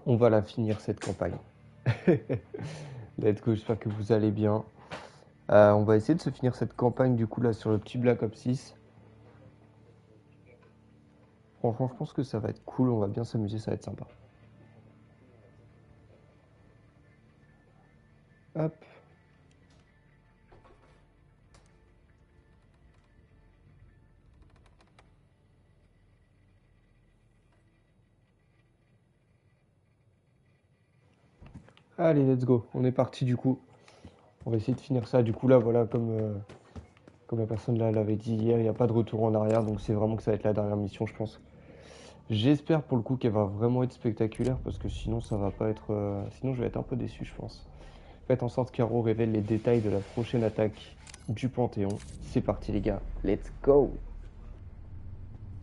On va la finir cette campagne. Let's go, j'espère que vous allez bien. On va essayer de se finir cette campagne du coup là sur le petit Black Ops 6. Franchement, je pense que ça va être cool, on va bien s'amuser, ça va être sympa. Hop. Allez, let's go. On est parti du coup. On va essayer de finir ça. Du coup là, voilà, comme la personne là l'avait dit hier, il n'y a pas de retour en arrière, donc c'est vraiment que ça va être la dernière mission, je pense. J'espère pour le coup qu'elle va vraiment être spectaculaire parce que sinon ça va pas être. Sinon je vais être un peu déçu, je pense. Faites en sorte qu'Haro révèle les détails de la prochaine attaque du Panthéon. C'est parti les gars, let's go.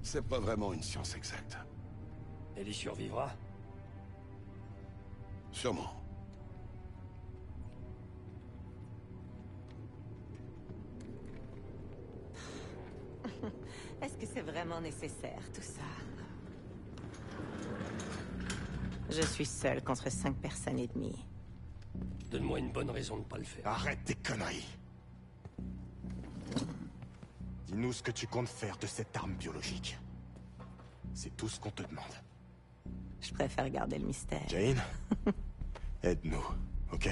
C'est pas vraiment une science exacte. Elle y survivra? Sûrement. Est-ce que c'est vraiment nécessaire, tout ça? Je suis seule contre 5 personnes et demie. Donne-moi une bonne raison de pas le faire. Arrête tes conneries. Dis-nous ce que tu comptes faire de cette arme biologique. C'est tout ce qu'on te demande. Je préfère garder le mystère. Jane, aide-nous, ok?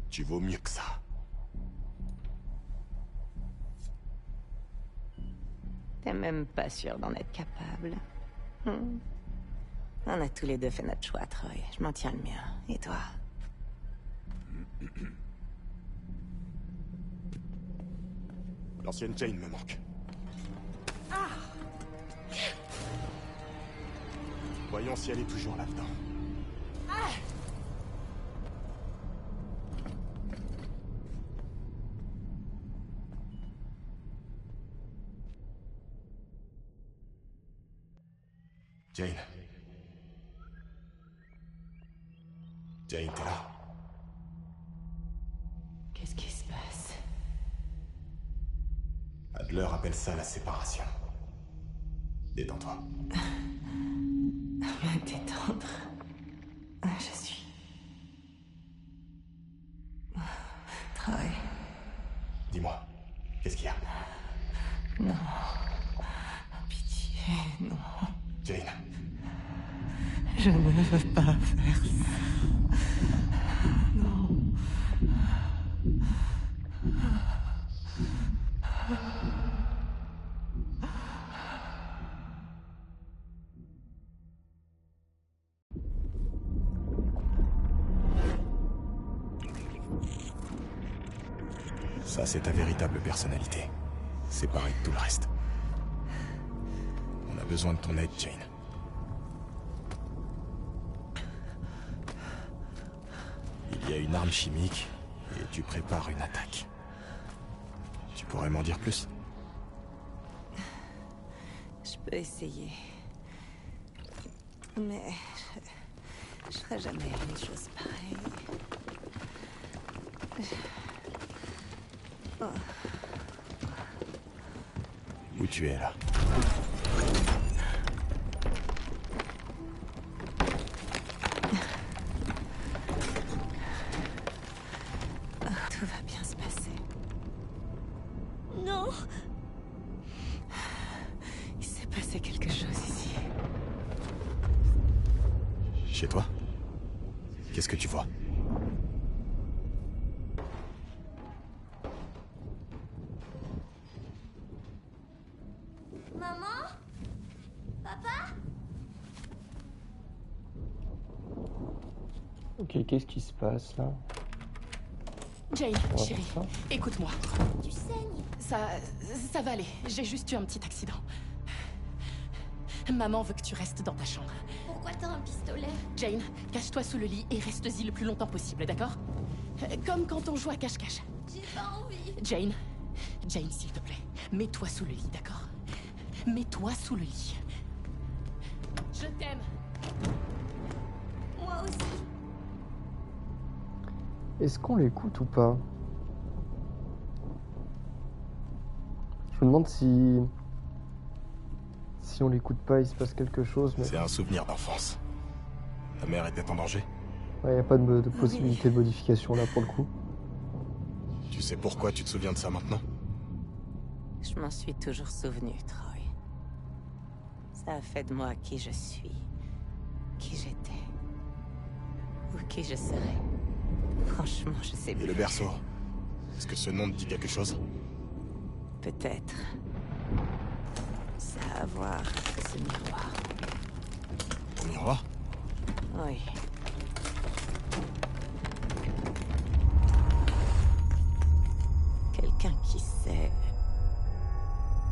Tu vaux mieux que ça. T'es même pas sûr d'en être capable. On a tous les deux fait notre choix, Troy. Je m'en tiens le mien. Et toi? L'ancienne Jane me manque. Voyons si elle est toujours là-dedans. Jane. Jane, t'es là? Qu'est-ce qui se passe? Adler appelle ça la séparation. Détends-toi. Me détendre. Je suis... Troy. Dis-moi, qu'est-ce qu'il y a? Non. Pitié, non. Jane. Je ne veux pas faire ça. Non. Ça, c'est ta véritable personnalité. Séparée de tout le reste. On a besoin de ton aide, Jane. Il y a une arme chimique, et tu prépares une attaque. Tu pourrais m'en dire plus? Je peux essayer. Mais... je ferai jamais une chose pareille. Où tu es, là? Tout va bien se passer. Non! Il s'est passé quelque chose ici. Chez toi? Qu'est-ce que tu vois? Maman? Papa? Ok, qu'est-ce qui se passe là? Jane, On va chérie, voir ça. écoute-moi. Tu saignes? Ça va aller. J'ai juste eu un petit accident. Maman veut que tu restes dans ta chambre. Pourquoi t'as un pistolet? Jane, cache-toi sous le lit et reste-y le plus longtemps possible, d'accord? Comme quand on joue à cache-cache. J'ai pas envie. Jane, s'il te plaît, mets-toi sous le lit, d'accord? Mets-toi sous le lit. Je t'aime. Moi aussi. Est-ce qu'on l'écoute ou pas? Je me demande si on l'écoute pas, il se passe quelque chose. Mais... C'est un souvenir d'enfance. Ta mère était en danger? Ouais, y a pas de possibilité de modification là pour le coup. Tu sais pourquoi tu te souviens de ça maintenant? Je m'en suis toujours souvenu, Troy. Ça a fait de moi qui je suis, qui j'étais, ou qui je serai. Franchement, je sais Et plus. le berceau? Est-ce que ce nom te dit quelque chose? Peut-être. Ça a à voir avec ce miroir. Ton miroir? Oui. Quelqu'un qui sait.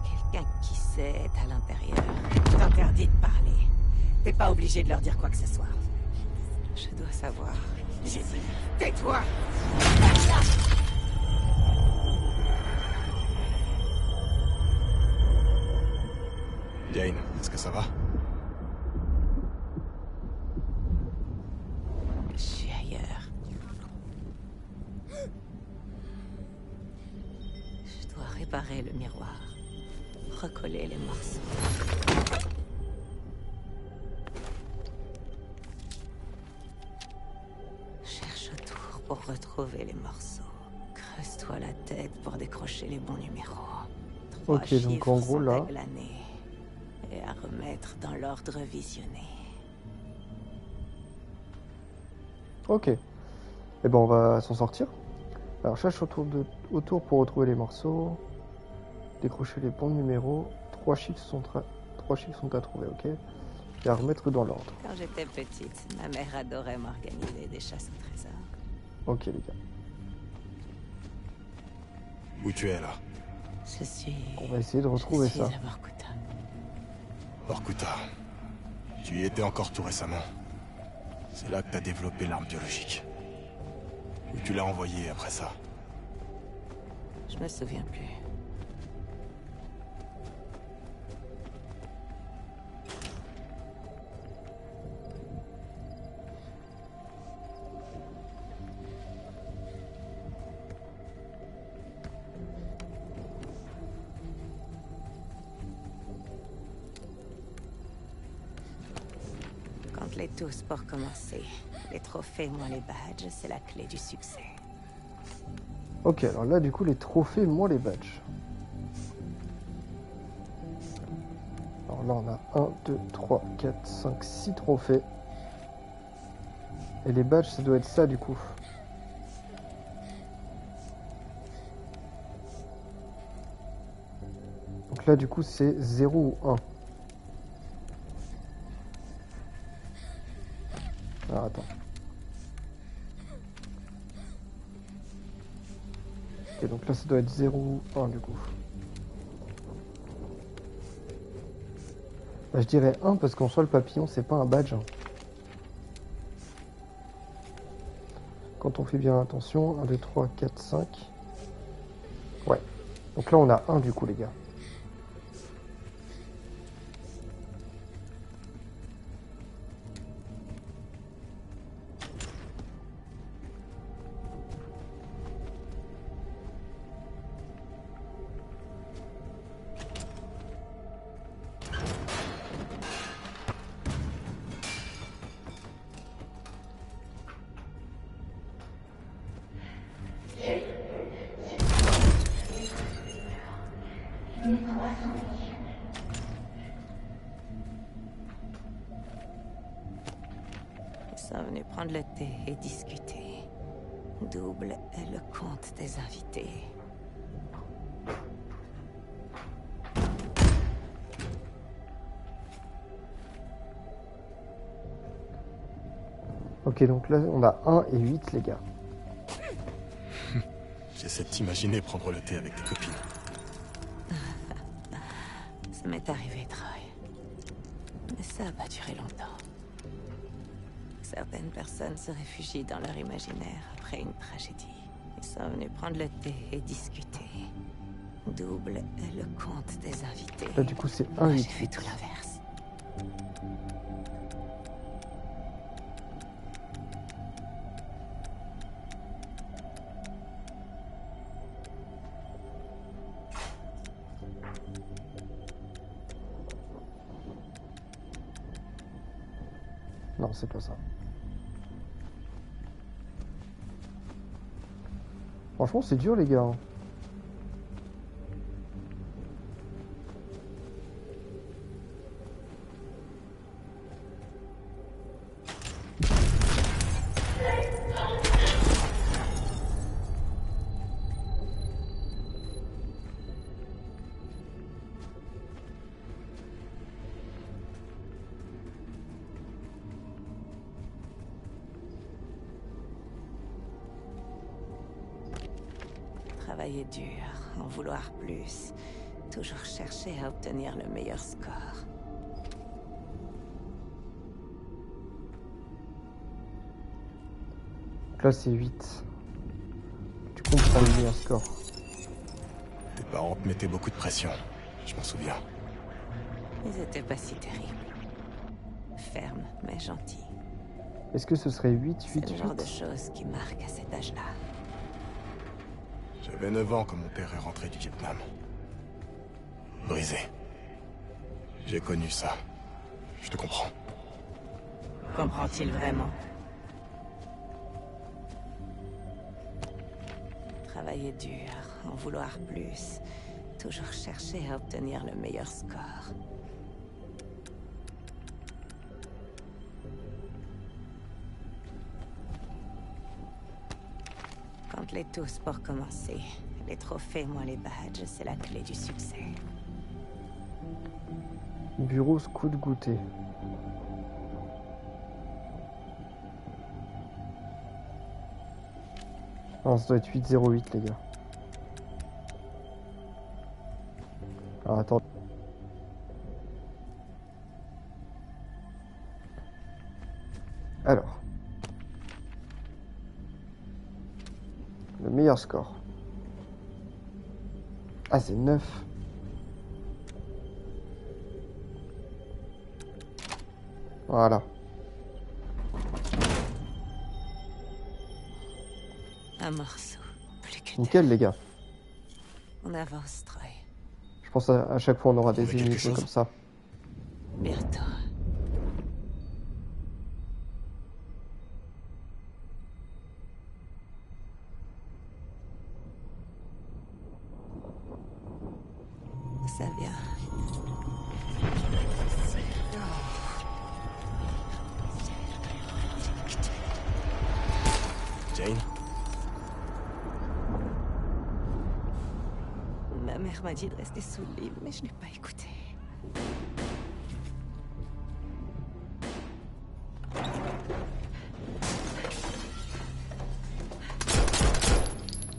Quelqu'un qui sait est à l'intérieur. Je t'interdis de parler. T'es pas obligé de leur dire quoi que ce soit. Je dois savoir. J'ai dit, tais-toi! Jane, est-ce que ça va? Je suis ailleurs. Je dois réparer le miroir. Recoller les morceaux. Cherche autour pour retrouver les morceaux. Creuse-toi la tête pour décrocher les bons numéros. Trois Ok, donc chiffres en gros, sont là- à glaner et à remettre dans l'ordre visionné. Ok. Et ben on va s'en sortir. Alors cherche autour pour retrouver les morceaux. Décrocher les bons numéros. Trois chiffres sont à trouver, ok. Et à remettre dans l'ordre. Quand j'étais petite, ma mère adorait m'organiser des chasses au trésor. Ok les gars. Où tu es là? Je suis... On va essayer de retrouver je suis ça. à Vorkuta. Vorkuta. Tu y étais encore tout récemment. C'est là que t'as développé l'arme biologique. Où tu l'as envoyée après ça? Je me souviens plus. Compte-les tous pour commencer. Les trophées moins les badges, c'est la clé du succès. Ok, alors là du coup les trophées moins les badges. Alors là on a 1, 2, 3, 4, 5, 6 trophées. Et les badges ça doit être ça du coup. Donc là du coup c'est 0 ou 1. Alors attends. Ok donc là ça doit être 0 ou 1 du coup. Bah, je dirais 1 parce qu'en soi le papillon c'est pas un badge. Hein. Quand on fait bien attention, 1, 2, 3, 4, 5. Ouais. Donc là on a 1 du coup les gars. Ils sont venus prendre le thé et discuter. Double est le compte des invités. Ok donc là on a 1 et 8 les gars. J'essaie de t'imaginer prendre le thé avec tes copines. Ça m'est arrivé, Troy. Mais ça n'a pas duré longtemps. Certaines personnes se réfugient dans leur imaginaire après une tragédie. Ils sont venus prendre le thé et discuter. Double est le compte des invités. Là du coup c'est 1, Moi, 8, j'ai fait 8. tout l'inverse. Non c'est pas ça. Franchement, c'est dur, les gars, hein. Travailler dur, en vouloir plus, toujours chercher à obtenir le meilleur score. Donc là, c'est 8. Tu comprends le meilleur score. Tes parents te mettaient beaucoup de pression, je m'en souviens. Ils étaient pas si terribles. Fermes, mais gentils. Est-ce que ce serait 8, C'est 8, le 8? genre de choses qui marquent à cet âge-là. J'avais 9 ans quand mon père est rentré du Vietnam. Brisé. J'ai connu ça. Je te comprends. Comprend-il vraiment? Travailler dur, en vouloir plus, toujours chercher à obtenir le meilleur score. Compte-les tous pour commencer. Les trophées, moins les badges, c'est la clé du succès. Bureau scout goûter. Non, ça doit être 808, les gars. Alors, attends. Alors. Le meilleur score. Ah, c'est 9. Voilà. Un morceau, plus que Nickel, les gars. On avance, Troy. Je pense à chaque fois on aura des Trouver quelque ennemis chose comme ça. Bientôt. Ça vient. Jane? Ma mère m'a dit de rester sous le lit, mais je n'ai pas écouté.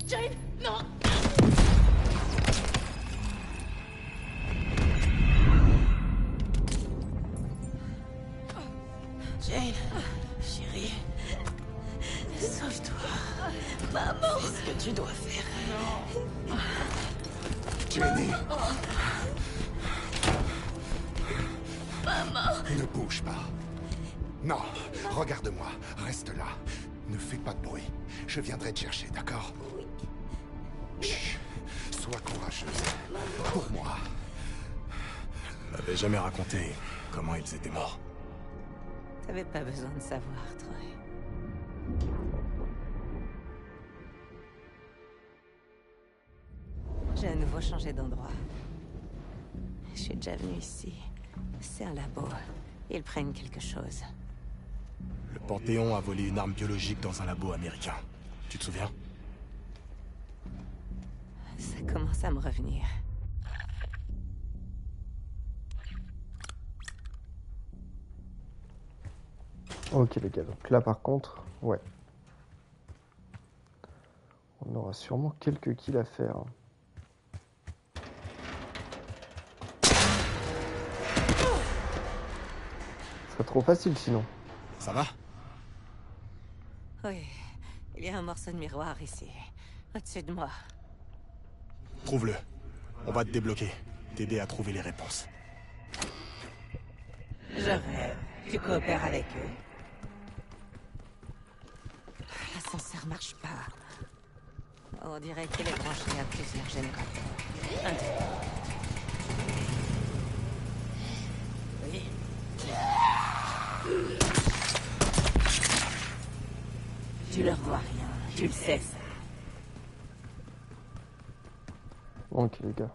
Jane, non! Jane, chérie, sauve-toi. Maman! Fais ce que tu dois faire. Jenny. Ne bouge pas. Non, regarde-moi. Reste là. Ne fais pas de bruit. Je viendrai te chercher, d'accord? Chut. Sois courageuse. Pour moi. On m'avait jamais raconté comment ils étaient morts. T'avais pas besoin de savoir, Troy. J'ai à nouveau changé d'endroit. Je suis déjà venue ici. C'est un labo. Ils prennent quelque chose. Le Panthéon a volé une arme biologique dans un labo américain. Tu te souviens? Ça commence à me revenir. Ok les gars, donc là par contre, ouais. On aura sûrement quelques kills à faire. Ce serait trop facile sinon. Ça va? Oui, il y a un morceau de miroir ici, au-dessus de moi. Trouve-le. On va te débloquer. T'aider à trouver les réponses. Je rêve. Tu coopères avec eux? L'ascenseur marche pas. On dirait qu'il est branché à plusieurs générateurs. Un, deux. Oui. Tu leur dois rien. Tu le sais, ça. Ok les gars.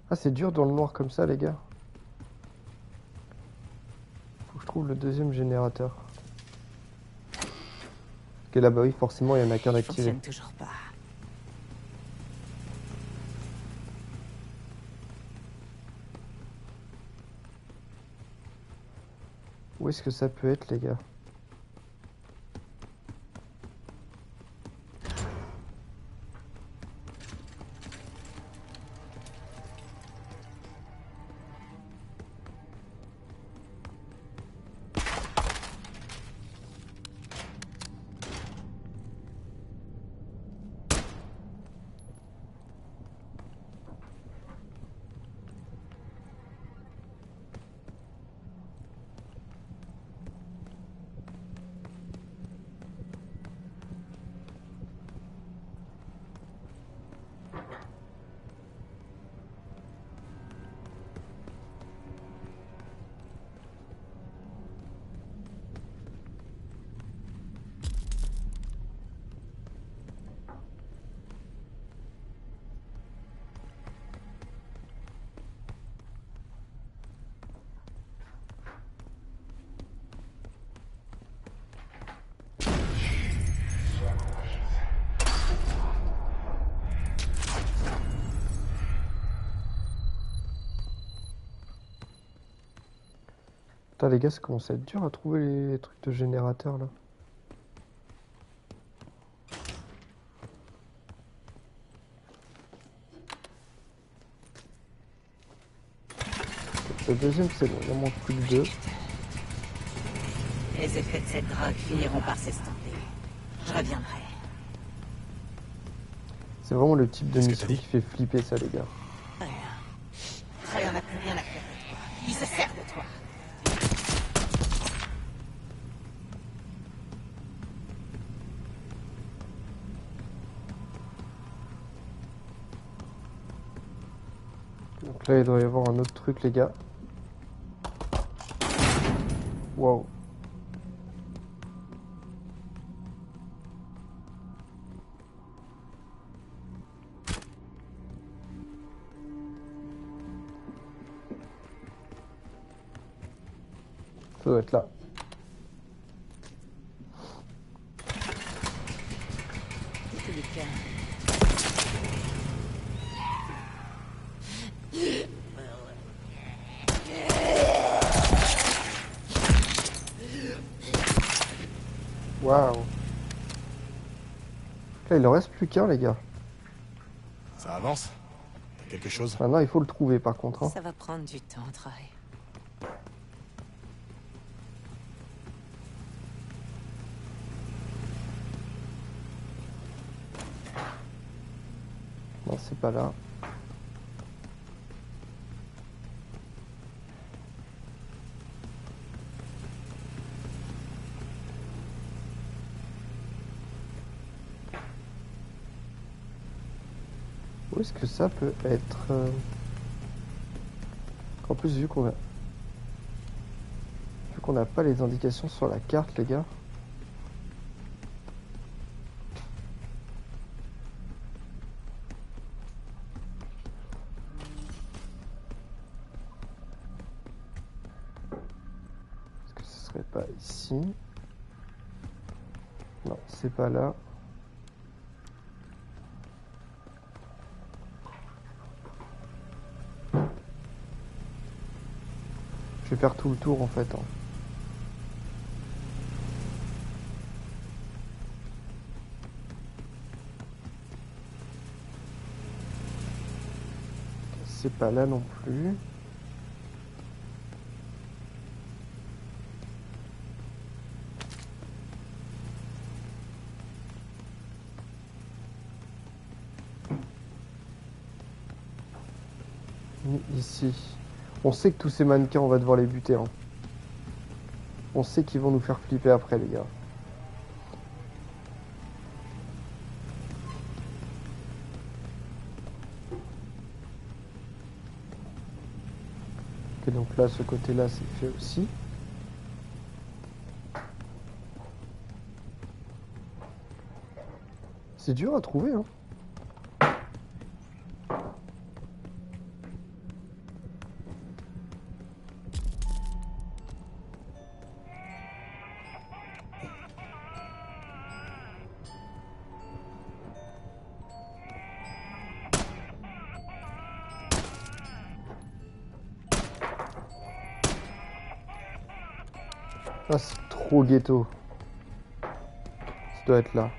Ah, c'est dur dans le noir comme ça, les gars. Faut que je trouve le deuxième générateur. Ok, là-bas, oui, forcément, il y en a qu'un Il d'activé. fonctionne toujours pas. Où est-ce que ça peut être, les gars? Putain, les gars, ça commence à être dur à trouver les trucs de générateur, là. Le deuxième, c'est bon, il en manque plus que deux. Les effets de cette drogue finiront par s'estomper. Je reviendrai. C'est vraiment le type de Qu'est-ce que mission t'as qui dit fait flipper, ça, les gars. Rien. Troy en a plus rien à faire de toi. Il se sert de toi. Donc là, il doit y avoir un autre truc, les gars. Waouh. Ça doit être là. C'est du cœur. Waouh. Là, il en reste plus qu'un, les gars. Ça avance? T'as quelque chose? Maintenant, il faut le trouver, par contre. Hein. Ça va prendre du temps, Troy. Non, c'est pas là. Où est-ce que ça peut être En plus, vu qu'on n'a pas les indications sur la carte, les gars. Est-ce que ce serait pas ici? Non, c'est pas là. Je vais faire tout le tour en fait. Hein. C'est pas là non plus. Ni ici. On sait que tous ces mannequins, on va devoir les buter. Hein. On sait qu'ils vont nous faire flipper après, les gars. Ok, donc là, ce côté-là, c'est fait aussi. C'est dur à trouver, hein. Ah, c'est trop ghetto. Ça doit être là.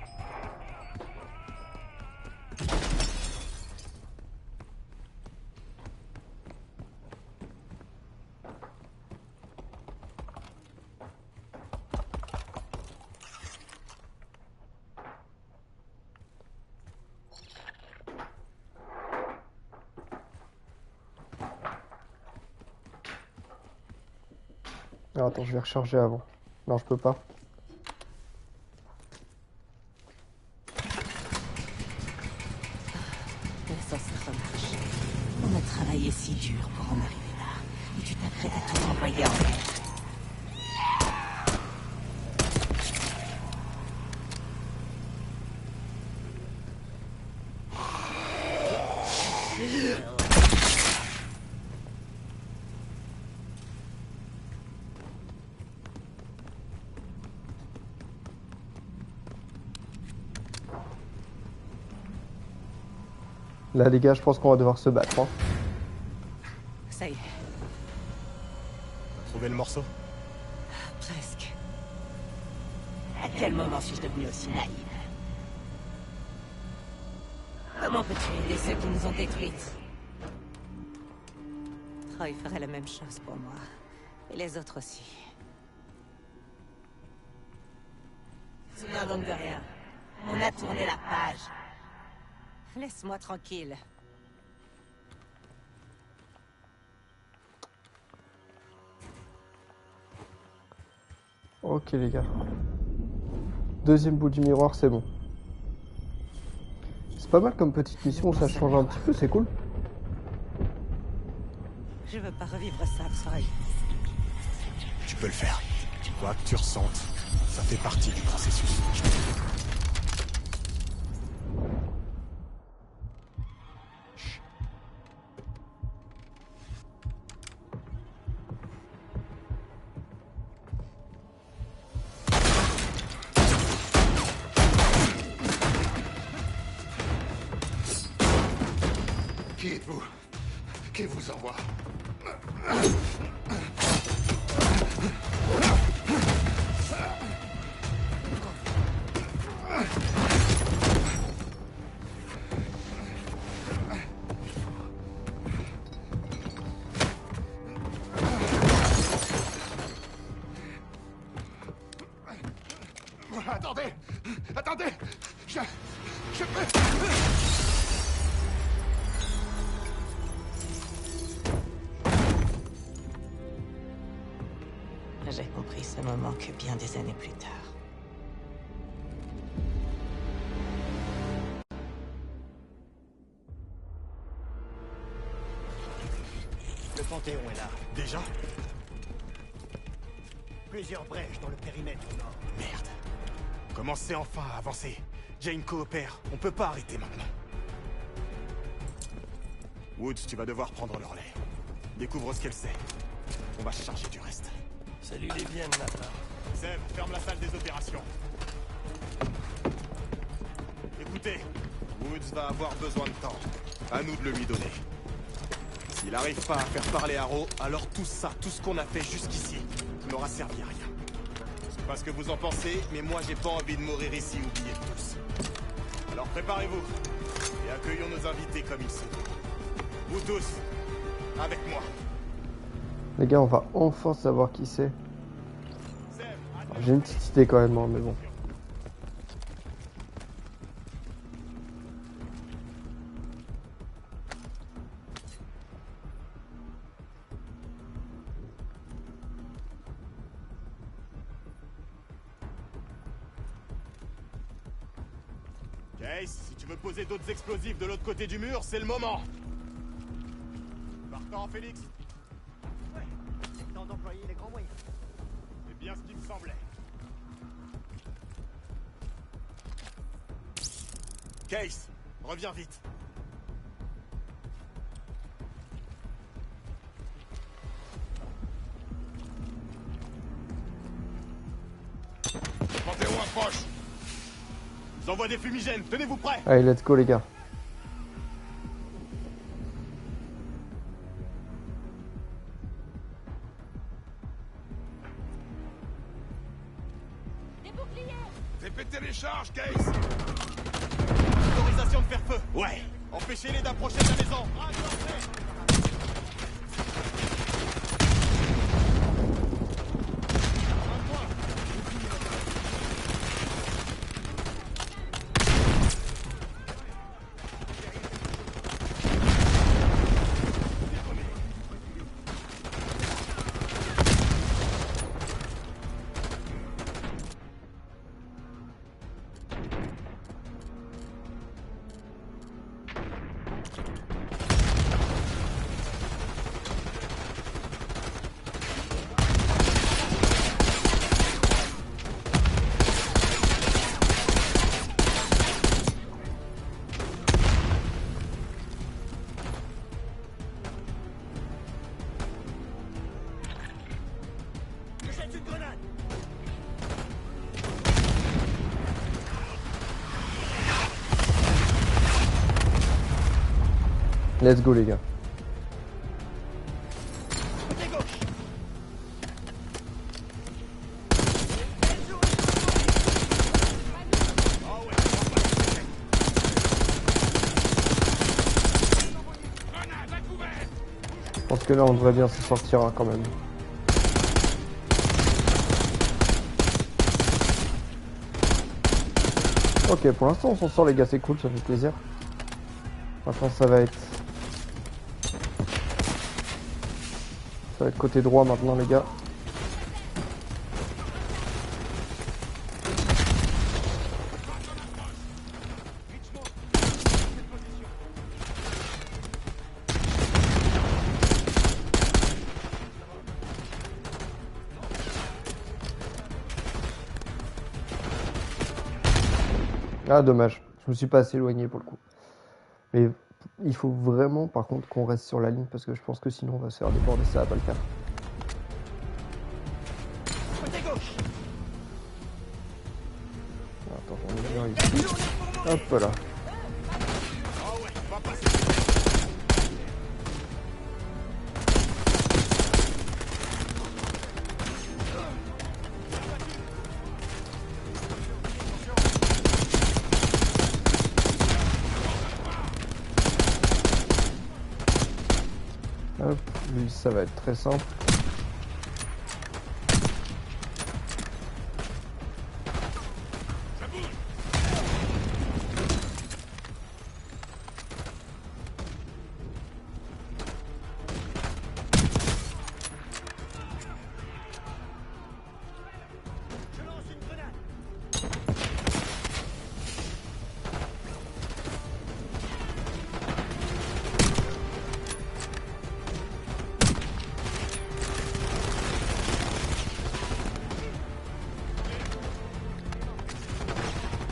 Alors, attends, je vais recharger avant. Non, je peux pas. L'ascenseur remarche. On a travaillé si dur pour en arriver là. Et tu t'apprêtes à tout renvoyer en l'air. Là, les gars, je pense qu'on va devoir se battre, hein. Ça y est, Trouvé le morceau? presque. À quel moment suis-je devenue aussi naïve? Comment peux-tu aider ceux qui nous ont détruites? Troy ferait la même chose pour moi. Et les autres aussi. Souviens donc de rien. On a tourné la page. Laisse-moi tranquille. Ok, les gars. Deuxième bout du miroir, c'est bon. C'est pas mal comme petite mission, ça change un petit peu, c'est cool. Je veux pas revivre ça, Troy. Tu peux le faire. Quoi que tu ressentes, ça fait partie du processus. Qui êtes-vous? Qui vous envoie? Attendez! Attendez! Je peux... J'ai compris ce moment que bien des années plus tard. Le Panthéon est là. Déjà? Plusieurs brèches dans le périmètre nord. Merde. Commencez enfin à avancer. Jane coopère. On peut pas arrêter maintenant. Woods, tu vas devoir prendre le relais. Découvre ce qu'elle sait. On va se charger du reste. Salut les viennes, Nathan. Seb, ferme la salle des opérations. Écoutez, Woods va avoir besoin de temps. À nous de le lui donner. S'il n'arrive pas à faire parler Harrow, alors tout ça, tout ce qu'on a fait jusqu'ici, n'aura servi à rien. Je sais pas ce que vous en pensez, mais moi j'ai pas envie de mourir ici oublié de tous. Alors préparez-vous, et accueillons nos invités comme il se doit. Vous tous, avec moi. Les gars, on va enfin savoir qui c'est. Seb, Alors, j'ai une petite idée quand même, hein, mais bon. Case, si tu veux poser d'autres explosifs de l'autre côté du mur, c'est le moment. Partant, Félix. Ouais, employer les grands moyens. C'est bien ce qui me semblait. Case, reviens vite. Panthéon approche. J'envoie des fumigènes, tenez-vous prêts. Allez, let's go les gars. Fais péter les charges, Case. Autorisation de faire feu. Ouais. Empêchez-les d'approcher de la maison. Let's go les gars. Je pense que là on devrait bien se sortir hein, quand même. Ok, pour l'instant on s'en sort les gars, c'est cool, ça fait plaisir. Maintenant ça va être côté droit maintenant les gars. Ah dommage, je me suis pas assez éloigné pour le coup. Mais il faut vraiment par contre qu'on reste sur la ligne parce que je pense que sinon on va se faire déborder, ça va pas le faire. Attends, on est bien ici. Hop là. Hop, lui ça va être très simple.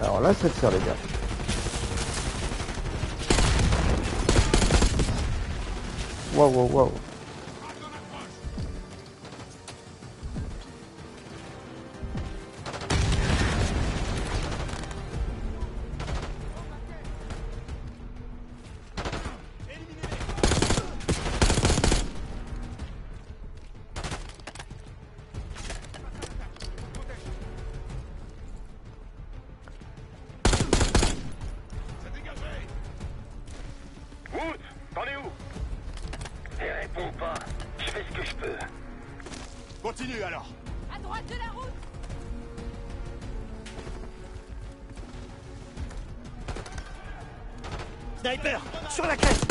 Alors là, c'est faire les gars. Waouh, waouh, waouh. T'en es où? Et réponds pas. Je fais ce que je peux. Continue alors. À droite de la route. Sniper, sur la crête.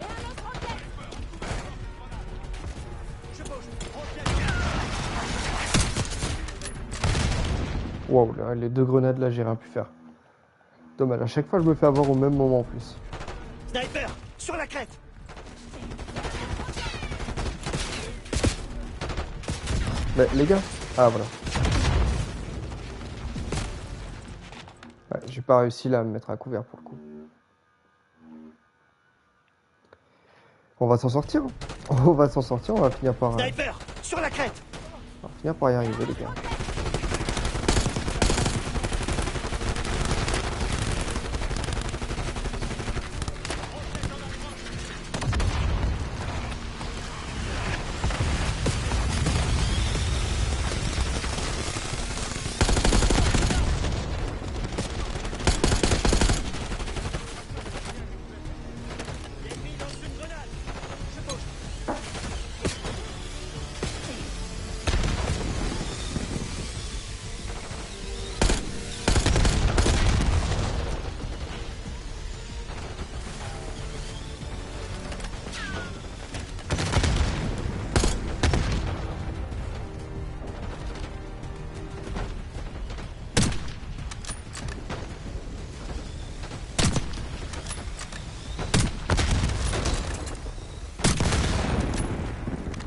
Et un autre en tête. Je bouge. Waouh, là, les deux grenades là, j'ai rien pu faire. Dommage, à chaque fois je me fais avoir au même moment en plus. Sniper, sur la crête. Bah, les gars. Ah, voilà. Ouais, j'ai pas réussi là à me mettre à couvert pour le coup. On va s'en sortir. On va s'en sortir, on va finir par... Sniper, sur la crête. on va finir par y arriver, les gars.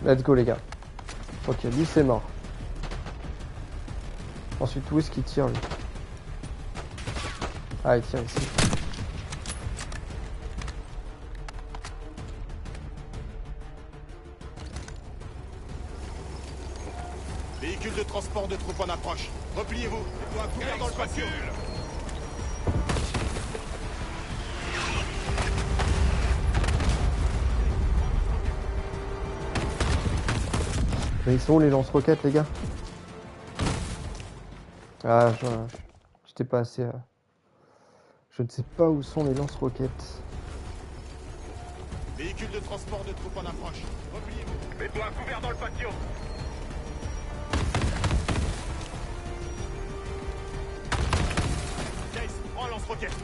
Let's go les gars. Ok, lui c'est mort. Ensuite, où est-ce qu'il tire lui? Ah, il tire ici. Véhicule de transport de troupes en approche. Repliez-vous. Mettez-vous à couvert dans le patio. Mais ils sont où les lance-roquettes les gars? Ah, j'étais pas assez... Je ne sais pas où sont les lance-roquettes. Véhicule de transport de troupes en approche. Repliez-vous. Mets-toi à couvert dans le patio. Case, prends un lance-roquette.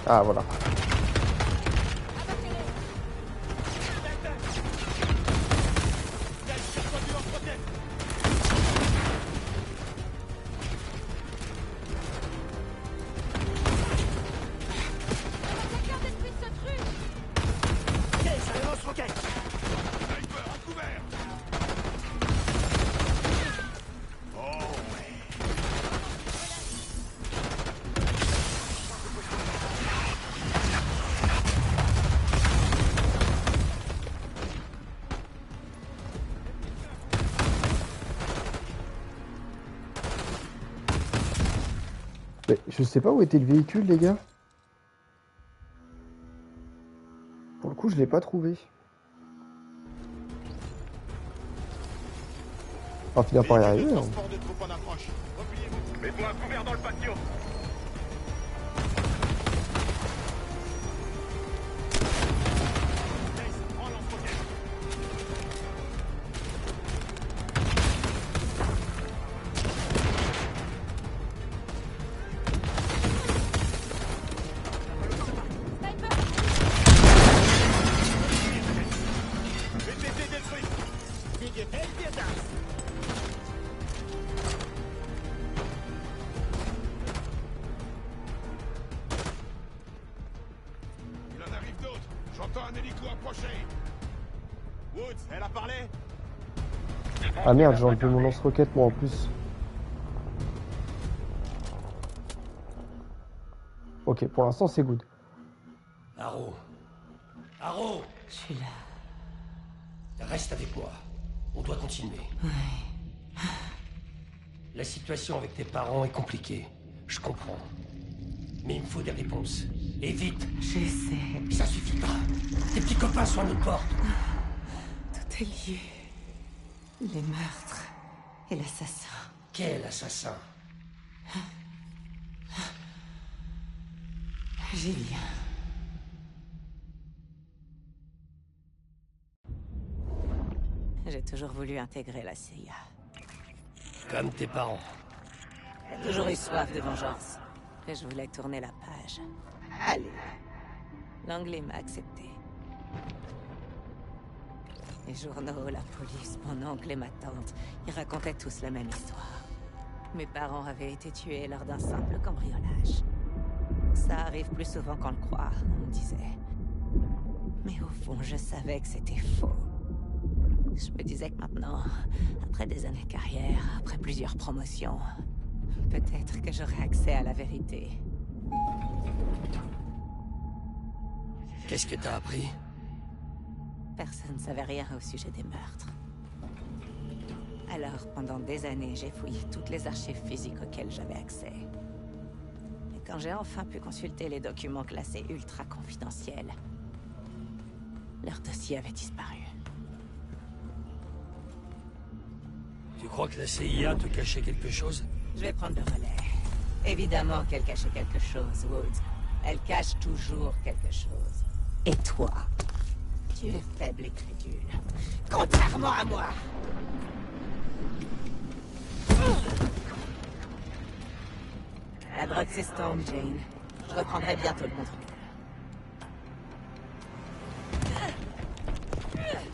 Ah, voilà. L'attaqueur détruit ce truc. Case, un lance-roquette. Sniper, à couvert. Oh ouais. Mais je sais pas où était le véhicule les gars. Pour le coup, je l'ai pas trouvé. On va finir par y Véhicule de arriver. Hein. transport de troupes en approche. Repliez-vous. Mets-toi à couvert dans le patio. Case, prends un lance-roquette. Sniper. VTT détruit. Il en arrive d'autres. J'entends un hélico approcher. Woods, elle a parlé. Ah merde, j'ai enlevé mon lance-roquette moi en plus. Ok, pour l'instant c'est good. Arrow. Arrow, Je suis là. reste avec moi. On doit continuer. La situation avec tes parents est compliquée. Je comprends. Mais il me faut des réponses. Et vite. Je sais. Ça suffira. Tes petits copains sont à notre porte. Tout est lié. Les meurtres et l'assassin. Quel assassin? Julien. J'ai toujours voulu intégrer la CIA. Comme tes parents. J'ai toujours eu soif de vengeance. Et je voulais tourner la page. Allez. L'anglais m'a accepté. Les journaux, la police, mon oncle et ma tante, ils racontaient tous la même histoire. Mes parents avaient été tués lors d'un simple cambriolage. Ça arrive plus souvent qu'on le croit, on me disait. Mais au fond, je savais que c'était faux. Je me disais que maintenant, après des années de carrière, après plusieurs promotions, peut-être que j'aurais accès à la vérité. Qu'est-ce que t'as appris? Personne ne savait rien au sujet des meurtres. Alors, pendant des années, j'ai fouillé toutes les archives physiques auxquelles j'avais accès. Et quand j'ai enfin pu consulter les documents classés ultra confidentiels, leur dossier avait disparu. Tu crois que la CIA te cachait quelque chose? Je vais prendre le relais. Évidemment qu'elle cachait quelque chose, Woods. Elle cache toujours quelque chose. Et toi, tu es faible et crédule. Contrairement à moi. La drogue s'estompe, Jane. Je reprendrai bientôt le contrôle.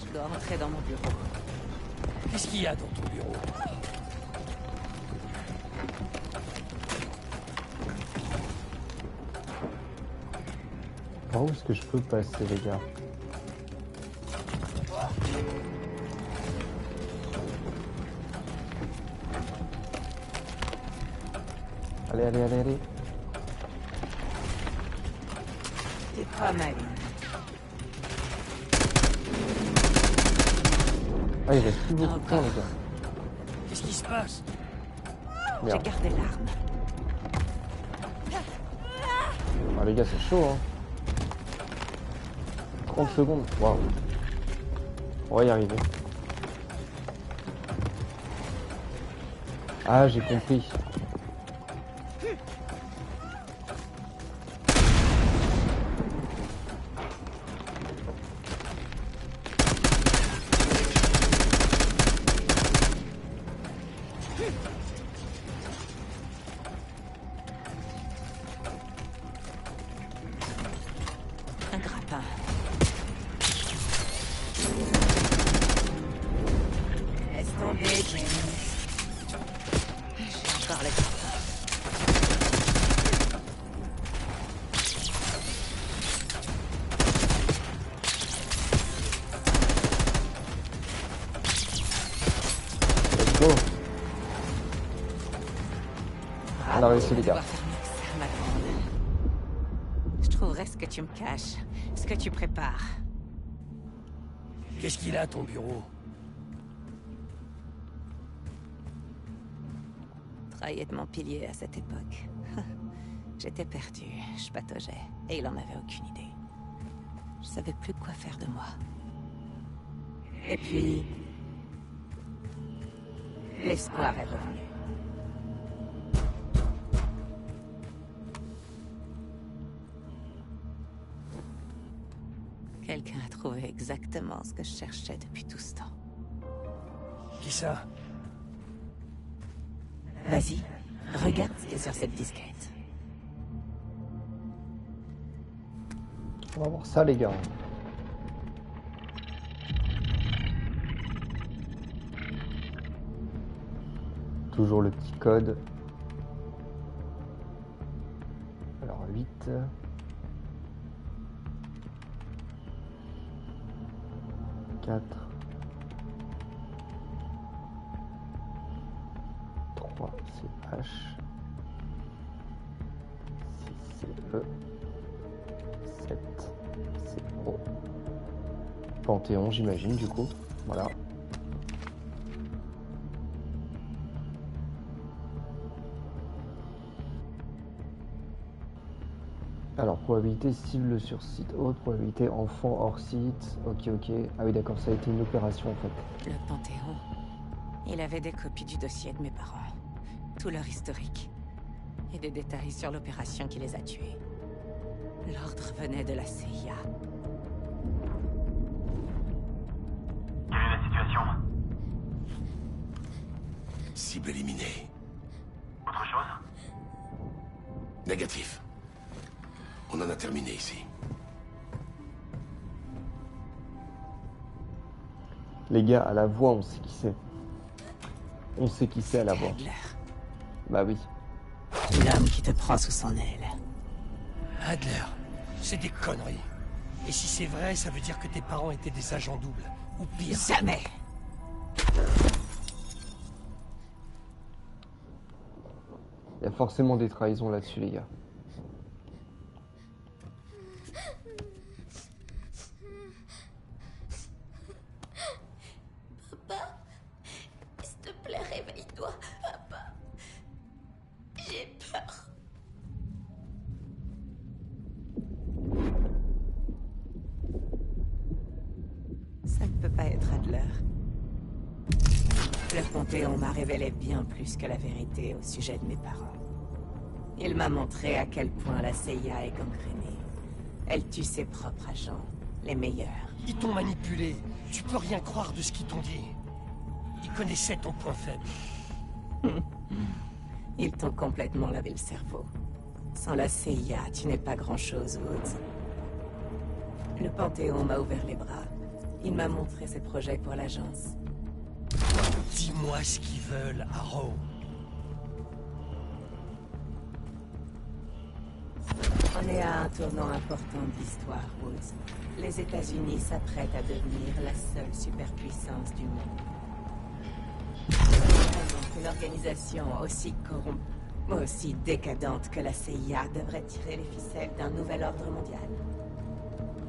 Je dois rentrer dans mon bureau. Qu'est-ce qu'il y a dans ton bureau? Par où est-ce que je peux passer, les gars? Allez, allez, allez, allez. C'est pas mal. Ah, il reste plus beaucoup de temps, les gars. Qu'est-ce qui se passe? J'ai Merde. gardé l'arme. Ah, les gars, c'est chaud, hein. 30 secondes. Waouh. On va y arriver. Ah, j'ai compris. Un grappin. Laisse tomber, Jane. J'ai encore le grappin. Let's go. On a réussi, les Tu dois gars. faire mieux que ça, ma grande. Je trouverai ce que tu me caches, ce que tu prépares. Qu'est-ce qu'il a, ton bureau? Travailler de mon pilier à cette époque. J'étais perdu, je pataugeais, et il en avait aucune idée. Je savais plus quoi faire de moi. Et puis... l'espoir est revenu. Quelqu'un a trouvé exactement ce que je cherchais depuis tout ce temps. Qui ça? Vas-y, regarde ce qui est sur cette disquette. On va voir ça, les gars. Toujours le petit code. Alors 8. 4. 3 c'est H. 6 c'est E. 7 c'est O. Panthéon, j'imagine, du coup. Voilà. Alors, probabilité cible sur site haute, probabilité enfant hors site. Ok, ok. Ah oui, d'accord, ça a été une opération en fait. Le Panthéon. Il avait des copies du dossier de mes parents. Tout leur historique. Et des détails sur l'opération qui les a tués. L'ordre venait de la CIA. Quelle est la situation? Cible éliminée. Autre chose? Négatif. On en a terminé ici. Les gars, à la voix, on sait qui c'est. On sait qui c'est à la voix. Adler. Bah oui. L'homme qui te prend sous son aile. Adler, c'est des conneries. Et si c'est vrai, ça veut dire que tes parents étaient des agents doubles. Ou pire. Jamais. Il y a forcément des trahisons là-dessus, les gars. Papa, s'il te plaît, réveille-toi, papa. J'ai peur. Ça ne peut pas être Adler. Le Panthéon m'a révélé bien plus que la vérité au sujet de mes parents. Il m'a montré à quel point la CIA est gangrénée. Elle tue ses propres agents, les meilleurs. Ils t'ont manipulé. Tu peux rien croire de ce qu'ils t'ont dit. Ils connaissaient ton point faible. Ils t'ont complètement lavé le cerveau. Sans la CIA, tu n'es pas grand-chose, Woods. Le Panthéon m'a ouvert les bras. Il m'a montré ses projets pour l'agence. Dis-moi ce qu'ils veulent, Harrow. On est à un tournant important de l'histoire, Woods. Les États-Unis s'apprêtent à devenir la seule superpuissance du monde. Une organisation aussi corrompue, aussi décadente que la CIA devrait tirer les ficelles d'un nouvel ordre mondial.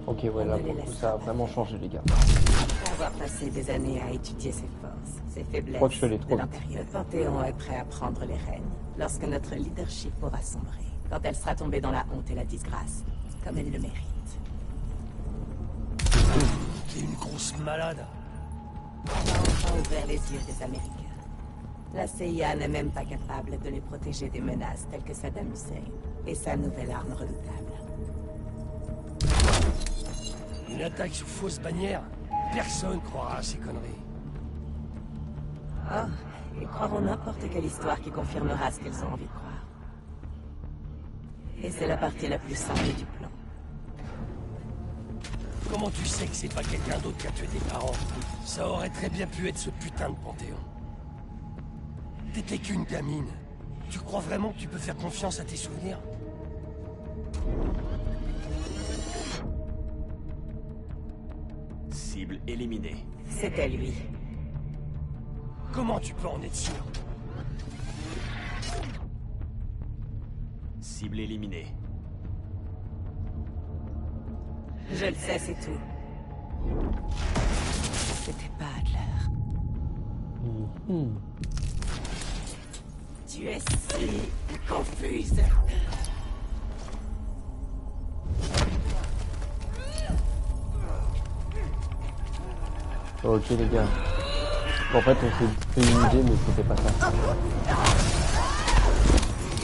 Ok, ouais, là, pour le coup, ça a vraiment changé, les gars. Après avoir passé des années à étudier ses forces, ses faiblesses crois que je suis allé trop de vite. l'Impérium, le Panthéon est prêt à prendre les rênes lorsque notre leadership aura sombré, quand elle sera tombée dans la honte et la disgrâce, comme elle le mérite. T'es une grosse malade. On a enfin ouvert les yeux des Américains. La CIA n'est même pas capable de les protéger des menaces telles que Saddam Hussein et sa nouvelle arme redoutable. Une attaque sous fausse bannière. Personne croira à ces conneries. Oh, ils croiront n'importe quelle histoire qui confirmera ce qu'ils ont envie de croire. Et c'est la partie la plus simple du plan. Comment tu sais que c'est pas quelqu'un d'autre qui a tué tes parents? Ça aurait très bien pu être ce putain de Panthéon. T'étais qu'une gamine. Tu crois vraiment que tu peux faire confiance à tes souvenirs? Cible éliminée. C'était lui. Comment tu peux en être sûr? Cible éliminée. Je le sais, c'est tout. C'était pas Adler. Tu es si confuse. Ok, les gars. En fait, on s'est fait une idée, mais c'était pas ça.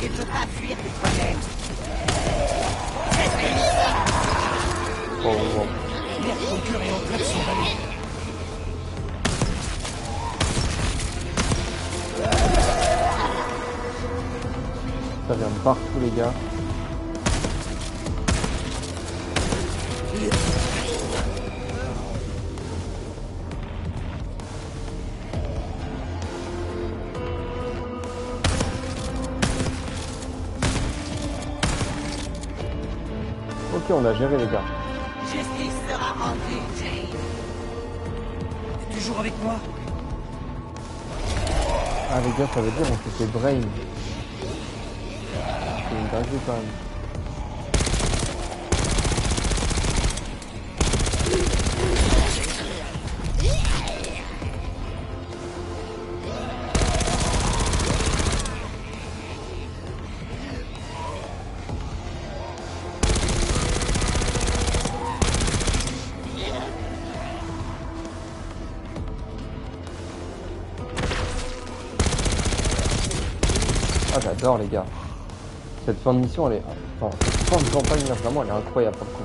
Tu peux pas fuir tes problèmes. Bon. Merde, ton cœur est en train de s'emballer. Ça vient de partout, les gars. Ok, on a géré, les gars. Justice sera rendue, Jane. T'es toujours avec moi? Ah, les gars, ça veut dire on s'est fait brain. C'est une dinguerie, quand même. Ah, j'adore, les gars. Cette fin de mission, elle est... Enfin, cette fin de campagne, là, vraiment, elle est incroyable, pour le coup.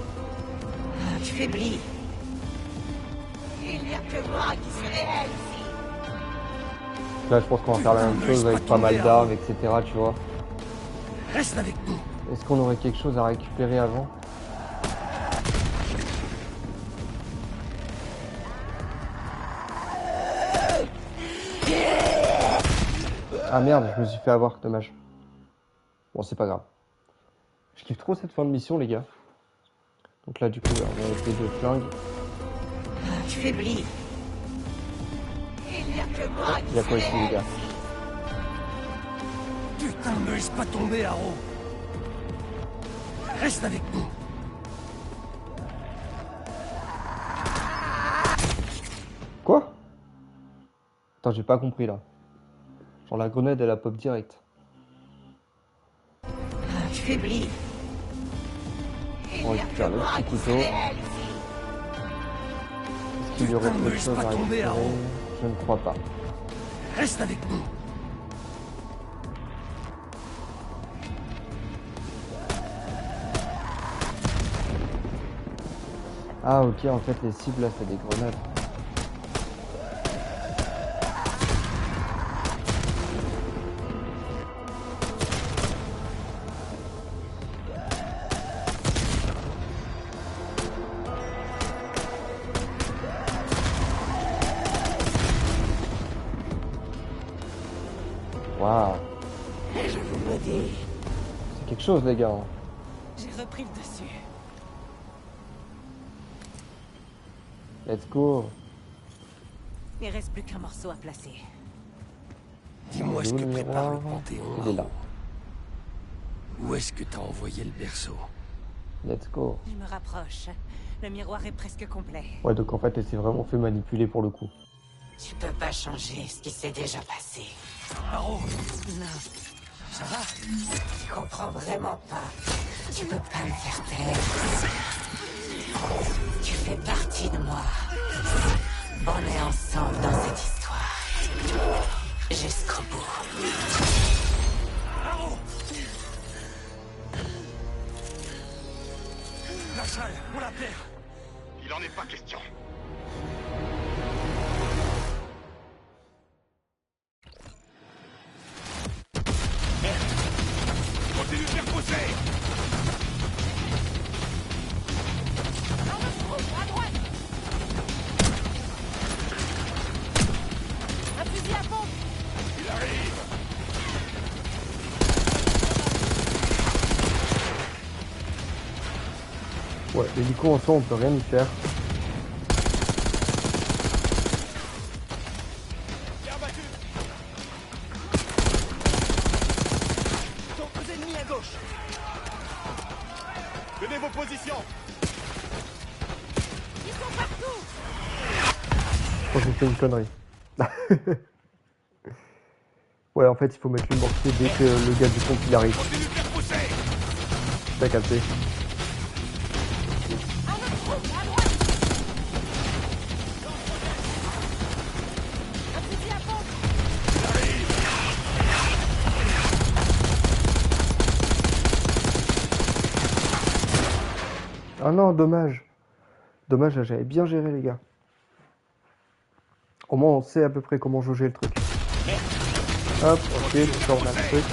Affaibli. Il n'y a que moi qui suis réel ici. Là, je pense qu'on va faire la même chose avec pas mal d'armes, etc., tu vois. Reste avec nous. Est-ce qu'on aurait quelque chose à récupérer avant? Ah merde, je me suis fait avoir, dommage. Bon, c'est pas grave. Je kiffe trop cette fin de mission, les gars. Donc là, du coup, on a les deux flingues. Affaibli. Il n'y a que moi Il y a quoi ici, les gars? Putain, ne me laisse pas tomber, Haro. Reste avec nous. Quoi? Attends, j'ai pas compris là. Genre la grenade, elle a pop direct. Affaibli. On récupère le petit couteau. Est-ce qu'il y aurait Putain, me autre laisse chose pas à tomber, récupérer? Haro. Je ne crois pas. Reste avec nous. Ah ok, en fait les cibles là c'est des grenades. Waouh. C'est quelque chose les gars. Hein. J'ai repris le dessus. Let's go. Il reste plus qu'un morceau à placer. Dis-moi ce Où que le prépare le miroir? Panthéon. Il est là. Haro. Où est-ce que t'as envoyé le berceau? Let's go. Je me rapproche. Le miroir est presque complet. Ouais donc en fait elle s'est vraiment fait manipuler pour le coup. Tu peux pas changer ce qui s'est déjà passé. Haro, Non. ça va? Tu comprends vraiment pas. Tu peux pas me faire taire. Tu fais partie de moi. On est ensemble dans cette histoire. Jusqu'au bout. Haro! La salle, on la perd. Il en est pas question. Continue de faire pousser. À droite. Un fusil à pompe. Il arrive. Ouais, l'hélico en soi on peut rien y faire. Bien battu. D'autres ennemis à gauche. Tenez vos positions. Ils sont partout. Je crois que j'ai fait une connerie. Ouais en fait il faut mettre le mortier dès que le gars du pompe il arrive. Continue de faire pousser. T'as capté. Un autre groupe. À droite. Un fusil à pompe. Ah non, dommage. Dommage, là, j'avais bien géré les gars. Au moins on sait à peu près comment jauger le truc. Hop, ok, donc là on a le truc.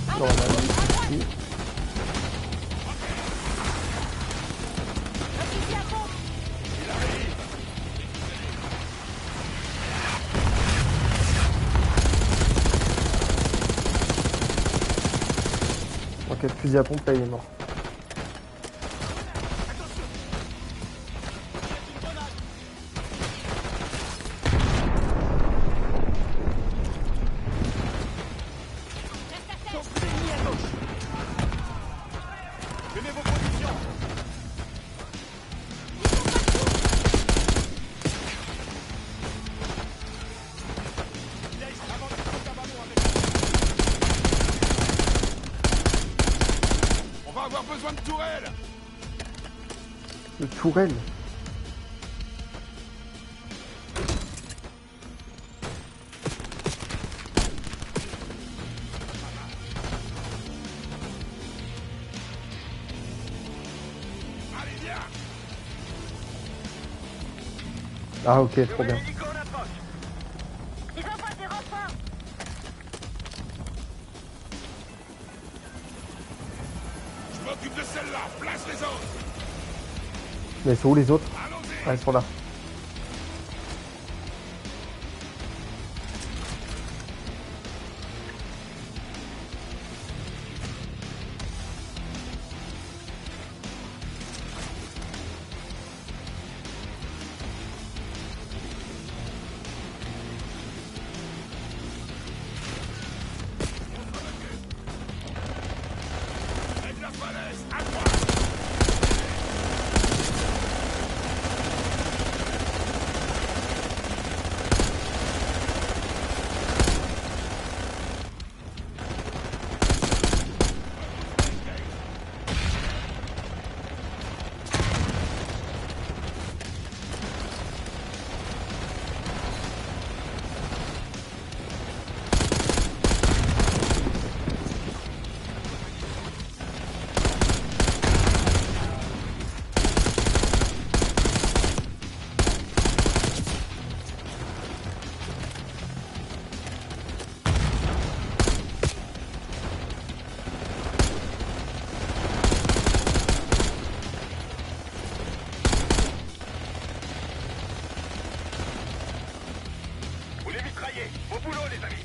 Là on a le ici. Un fusil à pompe. Ok, le fusil à pompe là il est mort. D'autres ennemis à gauche. Tenez vos positions. Yates, avant de prendre un ballon avec nous. On va avoir besoin de tourelles. Le tourelle. Allez, viens. Ah ok, trop bien. Hélico en approche. Ils envoient des renforts. Je m'occupe de celle-là. Place les autres. Mais c'est où les autres? Allons-y. Ah, ils sont là. mitraillés. Au boulot, les amis.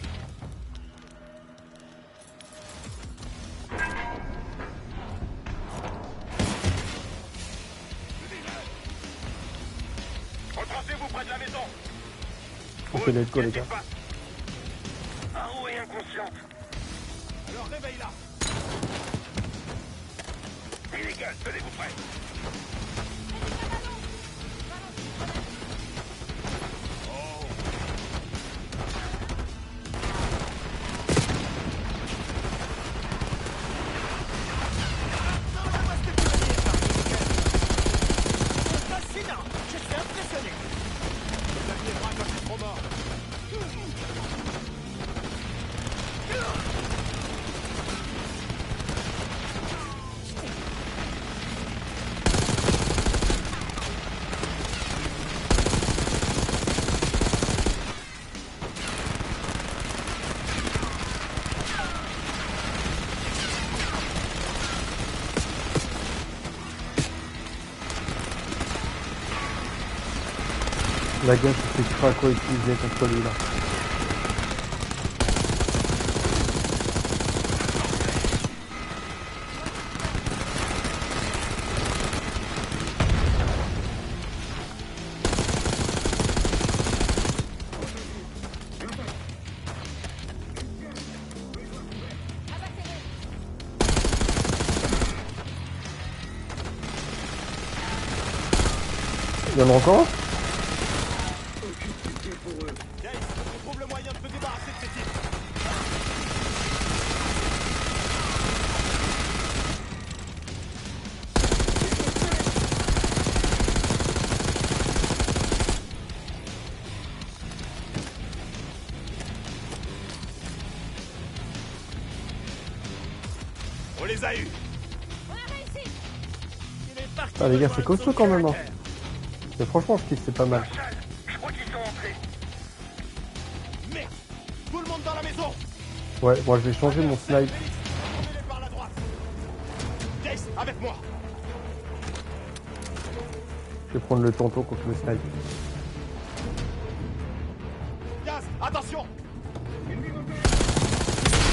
Retracez-vous près de la maison. Ok, let's go les gars. Haro est inconsciente. Alors réveille-la. Illégal, tenez-vous prêts. Fascinant. Je suis impressionné. Vous aviez droit quand c'est trop mort. La gueule, c'est Krakow utilisé contre lui là. Il y en a encore un? Gaze, on trouve le moyen de se débarrasser de ces types. On les a eus. On a réussi. Il est parti. Ah les gars, c'est costaud quand même hein. Mais franchement, je kiffe, c'est pas mal. Je crois qu'ils sont entrés. Merde. Tout le monde dans la maison. Ouais, moi je vais changer mon snipe. Félix, emmenez-les par la droite. Gaze, avec moi. Je vais prendre le tonton contre le snipe. Gaz, attention.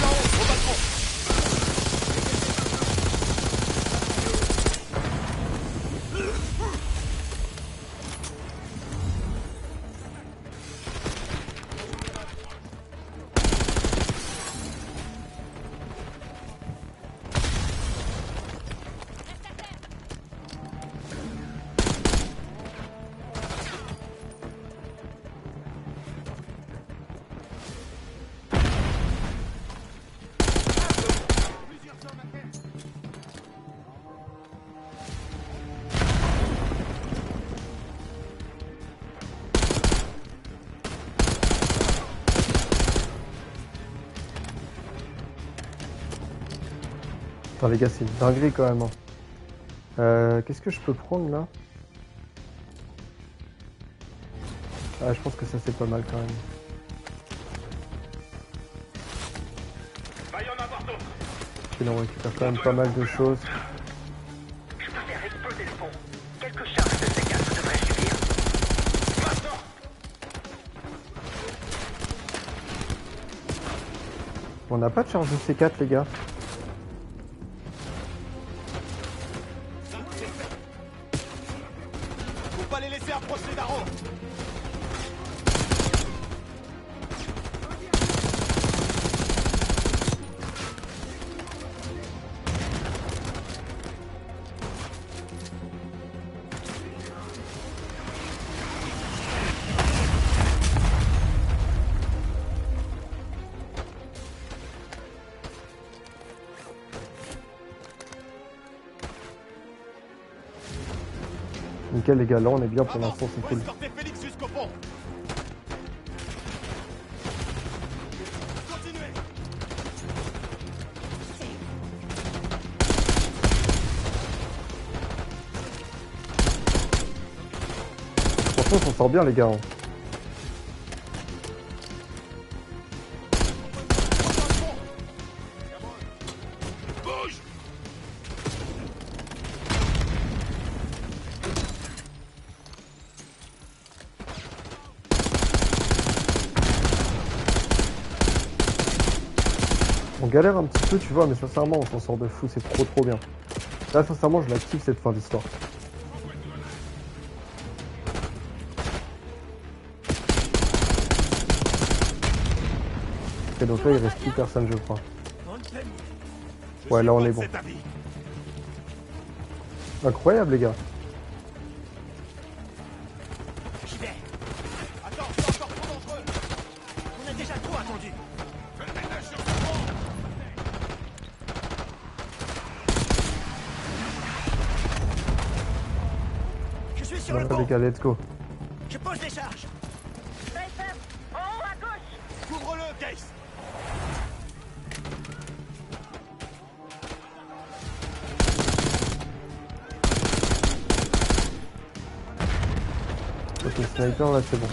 Là-haut, au balcon. Attends les gars, c'est une dinguerie quand même. Hein. Qu'est-ce que je peux prendre là? Ah, je pense que ça c'est pas mal quand même. Va y en avoir d'autres. Puis là, on récupère quand même pas mal de choses. Je peux faire exploser le pont. Quelques charges de C4 devraient suffire. Maintenant. On n'a pas de charge de C4 les gars. Faut pas les laisser approcher d'Arrow. Nickel les gars, là on est bien pour l'instant, c'est cool. Escortez Félix jusqu'au pont. Continuez. Franchement, on s'en sort bien les gars. Hein. Bouge. On galère un petit peu, tu vois, mais sincèrement, on s'en sort de fou, c'est trop bien. Là, sincèrement, je la kiffe cette fin d'histoire. Ok, donc là, il reste plus personne, je crois. Ouais, là, on est bon. Incroyable, les gars. J'y vais. Attends, c'est encore trop dangereux. On a déjà trop attendu. Fais le ménage sur ce pont. Je suis sur le Ouais, pont. les gars, let's go. Je pose les charges. Sniper, en haut à gauche. Couvre-le, Case. Ok, sniper, là, c'est bon.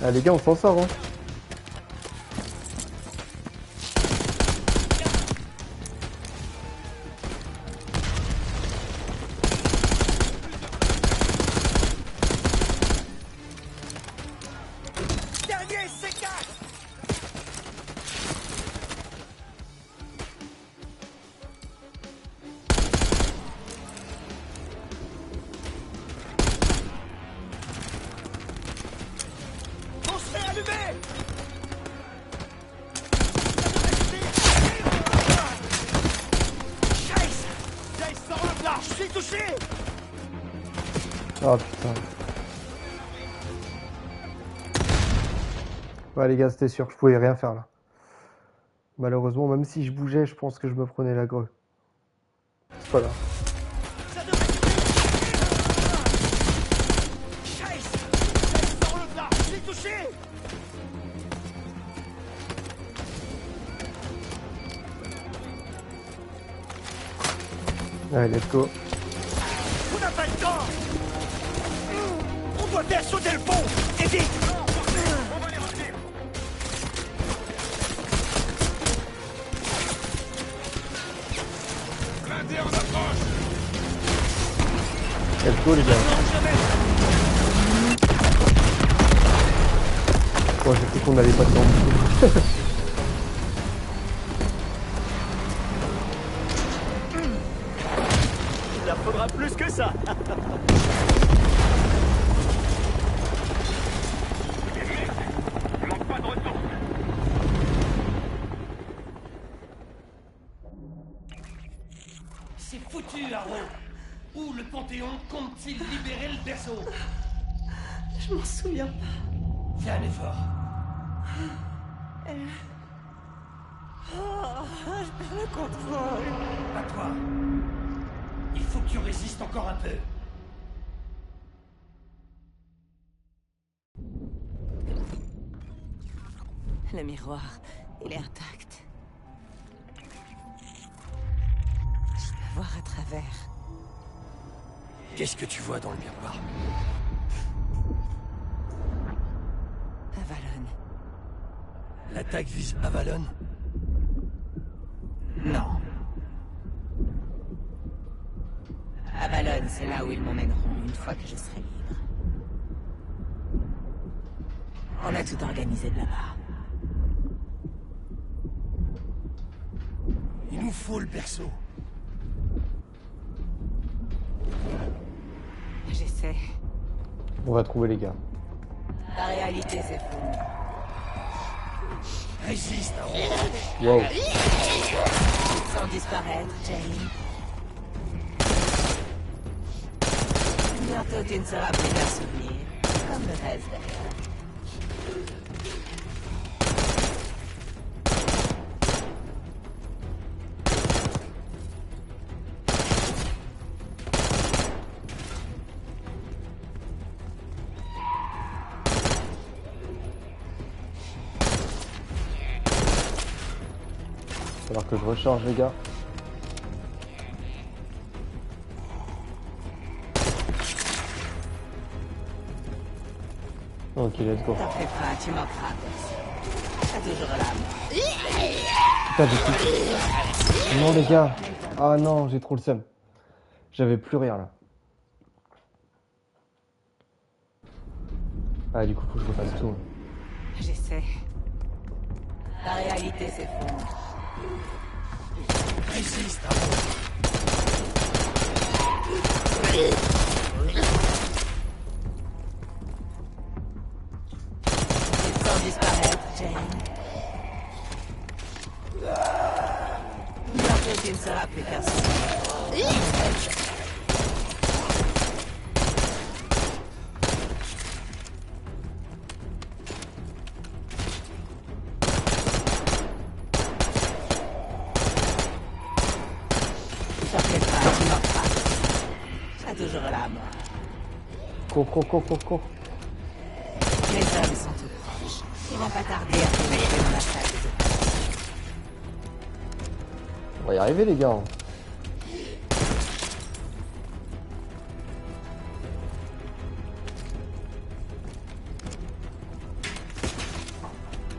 Ah, les gars, on s'en sort, hein. Dernier C4. On se fait allumer. Chase. Chase, sors-le de là. Je suis touché. Ah, putain. Ouais, les gars, c'était sûr, je pouvais rien faire, là. Malheureusement, même si je bougeais, je pense que je me prenais la grue. C'est pas grave. Ça devrait suffire. Chase. Chase, sors-le de là. Je suis touché. Allez, let's go. On n'a pas le temps. On doit faire sauter le pont. Et vite. On va les retenir. Blindé en approche. Let's go, les gars. Bon, j'ai cru qu'on allait pas dedans. Il en faudra plus que ça. Manque pas de ressources. C'est foutu, Arrow. Où le Panthéon compte-t-il libérer le berceau? Je m'en souviens pas. Fais un effort. Je perds le contrôle. À toi. Il faut que tu résistes encore un peu. Le miroir, il est intact. Je peux voir à travers. Qu'est-ce que tu vois dans le miroir? Avalon. L'attaque vise Avalon? Non. Avalon, c'est là où ils m'emmèneront une fois que je serai libre. On a tout organisé de là-bas. Il nous faut le berceau. J'essaie. On va trouver les gars. La réalité, c'est fou. Résiste, Arrow. Wow. Sans disparaître, Jane. Bientôt, tu ne seras plus qu'un souvenir. Comme le reste, d'ailleurs. Il va falloir que je recharge, les gars. Ok, let's go. T'en fais pas, tu manqueras. T'as toujours l'âme. Putain, j'ai plus. Non, les gars. Ah non, j'ai trop le seum. J'avais plus rien là. Ah, du coup, faut que je fasse tout. J'essaie. La réalité s'effondre. Résiste, Arrow. Tu te sens disparaître, Jane. Bientôt, tu ne seras plus personne. T'inquiète pas, tu m'en feras. Je serai toujours là, moi. Cours. Les hommes sont tout proches. Il va pas tarder à pénétrer dans la salle des opérations. On va y arriver, les gars.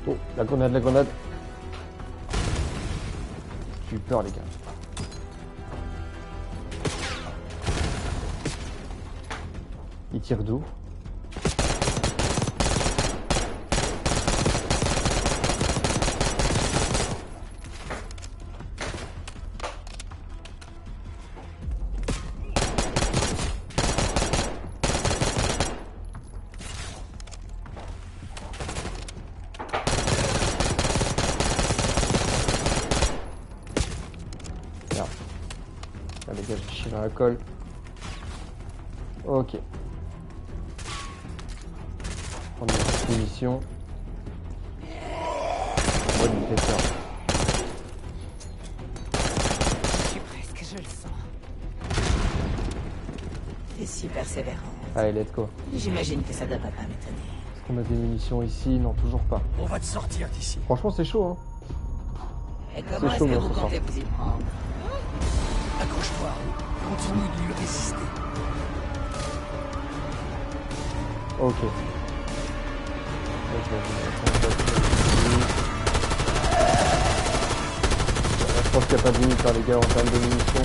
Oh, la grenade. J'ai eu peur, les gars. Il tire d'où? Là. Ah, les gars, j'ai chié dans la colle. Ok. Prendre une petite munition. Oh, il me fait peur. Je suis presque, je le sens. T'es si persévérant. Allez, let's go. J'imagine que ça devrait pas m'étonner. Est-ce qu'on a des munitions ici? Non, toujours pas. On va te sortir d'ici. Franchement, c'est chaud, hein. Et comment est-ce chaud, que moi, vous ce soir. comptez vous y prendre? Accroche-toi, Arrow. Continue de lui résister. Ok. Ok, je vais mettre Là, je pense qu'il n'y a pas de limite, hein, les gars, en termes de munitions.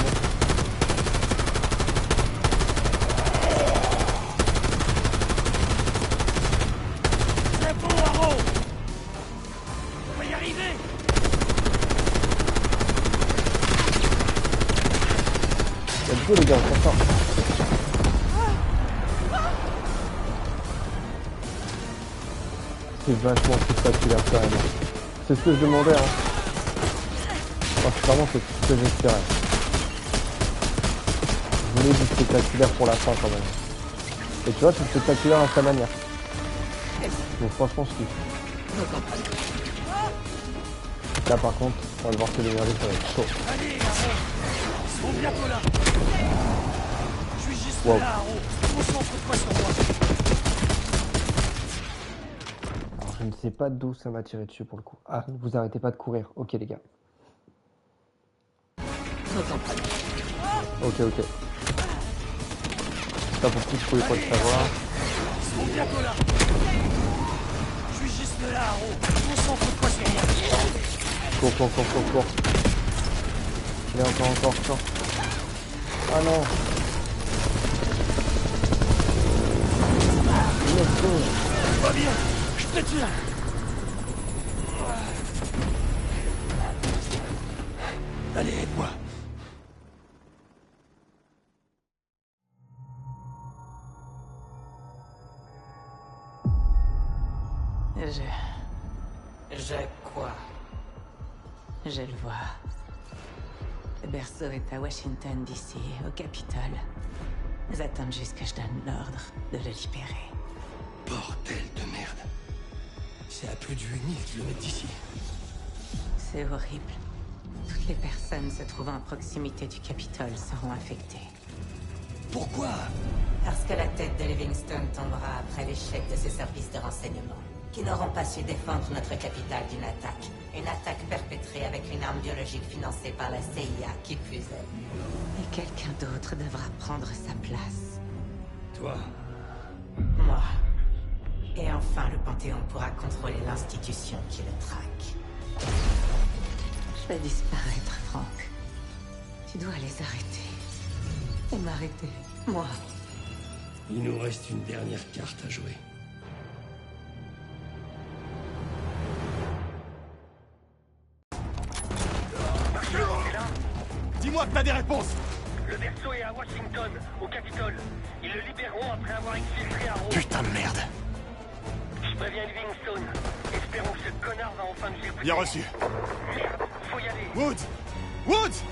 C'est bon, Arrow. On va y arriver. Let's go, les gars, on s'en sort. C'est vachement spectaculaire, quand même. C'est ce que je demandais, hein. Clairement, c'est ce que j'espérais. Je voulais du spectaculaire pour la fin, quand même. Et tu vois, c'est spectaculaire à sa manière. Donc franchement, je kiffe. Là, par contre, on va voir que l'énergie, ça va être chaud. Allez, Arrow. Ils sont bientôt là. Je suis juste Wow. là, Arrow. Concentre-toi sur moi. Alors, je ne sais pas d'où ça m'a tiré dessus, pour le coup. Ah, vous arrêtez pas de courir. Ok, les gars. Ok. Ça, pour qui je pouvais pas le savoir. Ils sont bientôt là. Je suis juste là, Arrow. Concentre-toi sur moi. Cours. Il est encore. Ah non. Let's go. Va bien. Je te tiens. Allez, aide-moi. Je quoi? Je le vois. Le berceau est à Washington, D.C., au Capitole. Ils attendent juste que je donne l'ordre de le libérer. Bordel de merde. C'est à plus de 8000 km d'ici. C'est horrible. Toutes les personnes se trouvant à proximité du Capitole seront affectées. Pourquoi? Parce que la tête de Livingston tombera après l'échec de ses services de renseignement, qui n'auront pas su défendre notre capitale d'une attaque. Une attaque perpétrée avec une arme biologique financée par la CIA, qui plus est. Et quelqu'un d'autre devra prendre sa place. Toi? Moi. Et enfin, le Panthéon pourra contrôler l'institution qui le traque. Je vais disparaître, Frank. Tu dois les arrêter. Et m'arrêter. Moi. Il nous reste une dernière carte à jouer. des réponses? Le berceau est à Washington, au Capitole. Ils le libéreront après avoir exfiltré Arrow. Putain de merde. Je préviens Livingstone. Espérons que ce connard va enfin nous écouter. Bien reçu. Merde, faut y aller. Woods! Woods!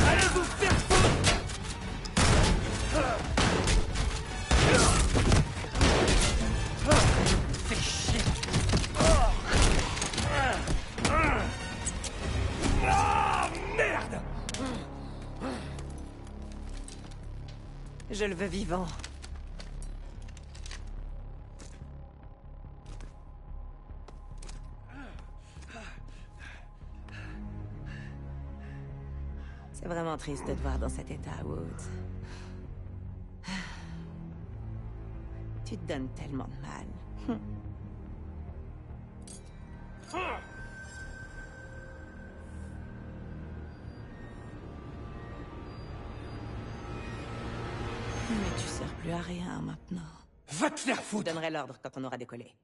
Allez vous faire foutre! Fais chier! Ah, merde! Je le veux vivant. C'est vraiment triste de te voir dans cet état, Woods. Tu te donnes tellement de mal. Mais tu sers plus à rien maintenant. Va te faire Je foutre! donnerai l'ordre quand on aura décollé.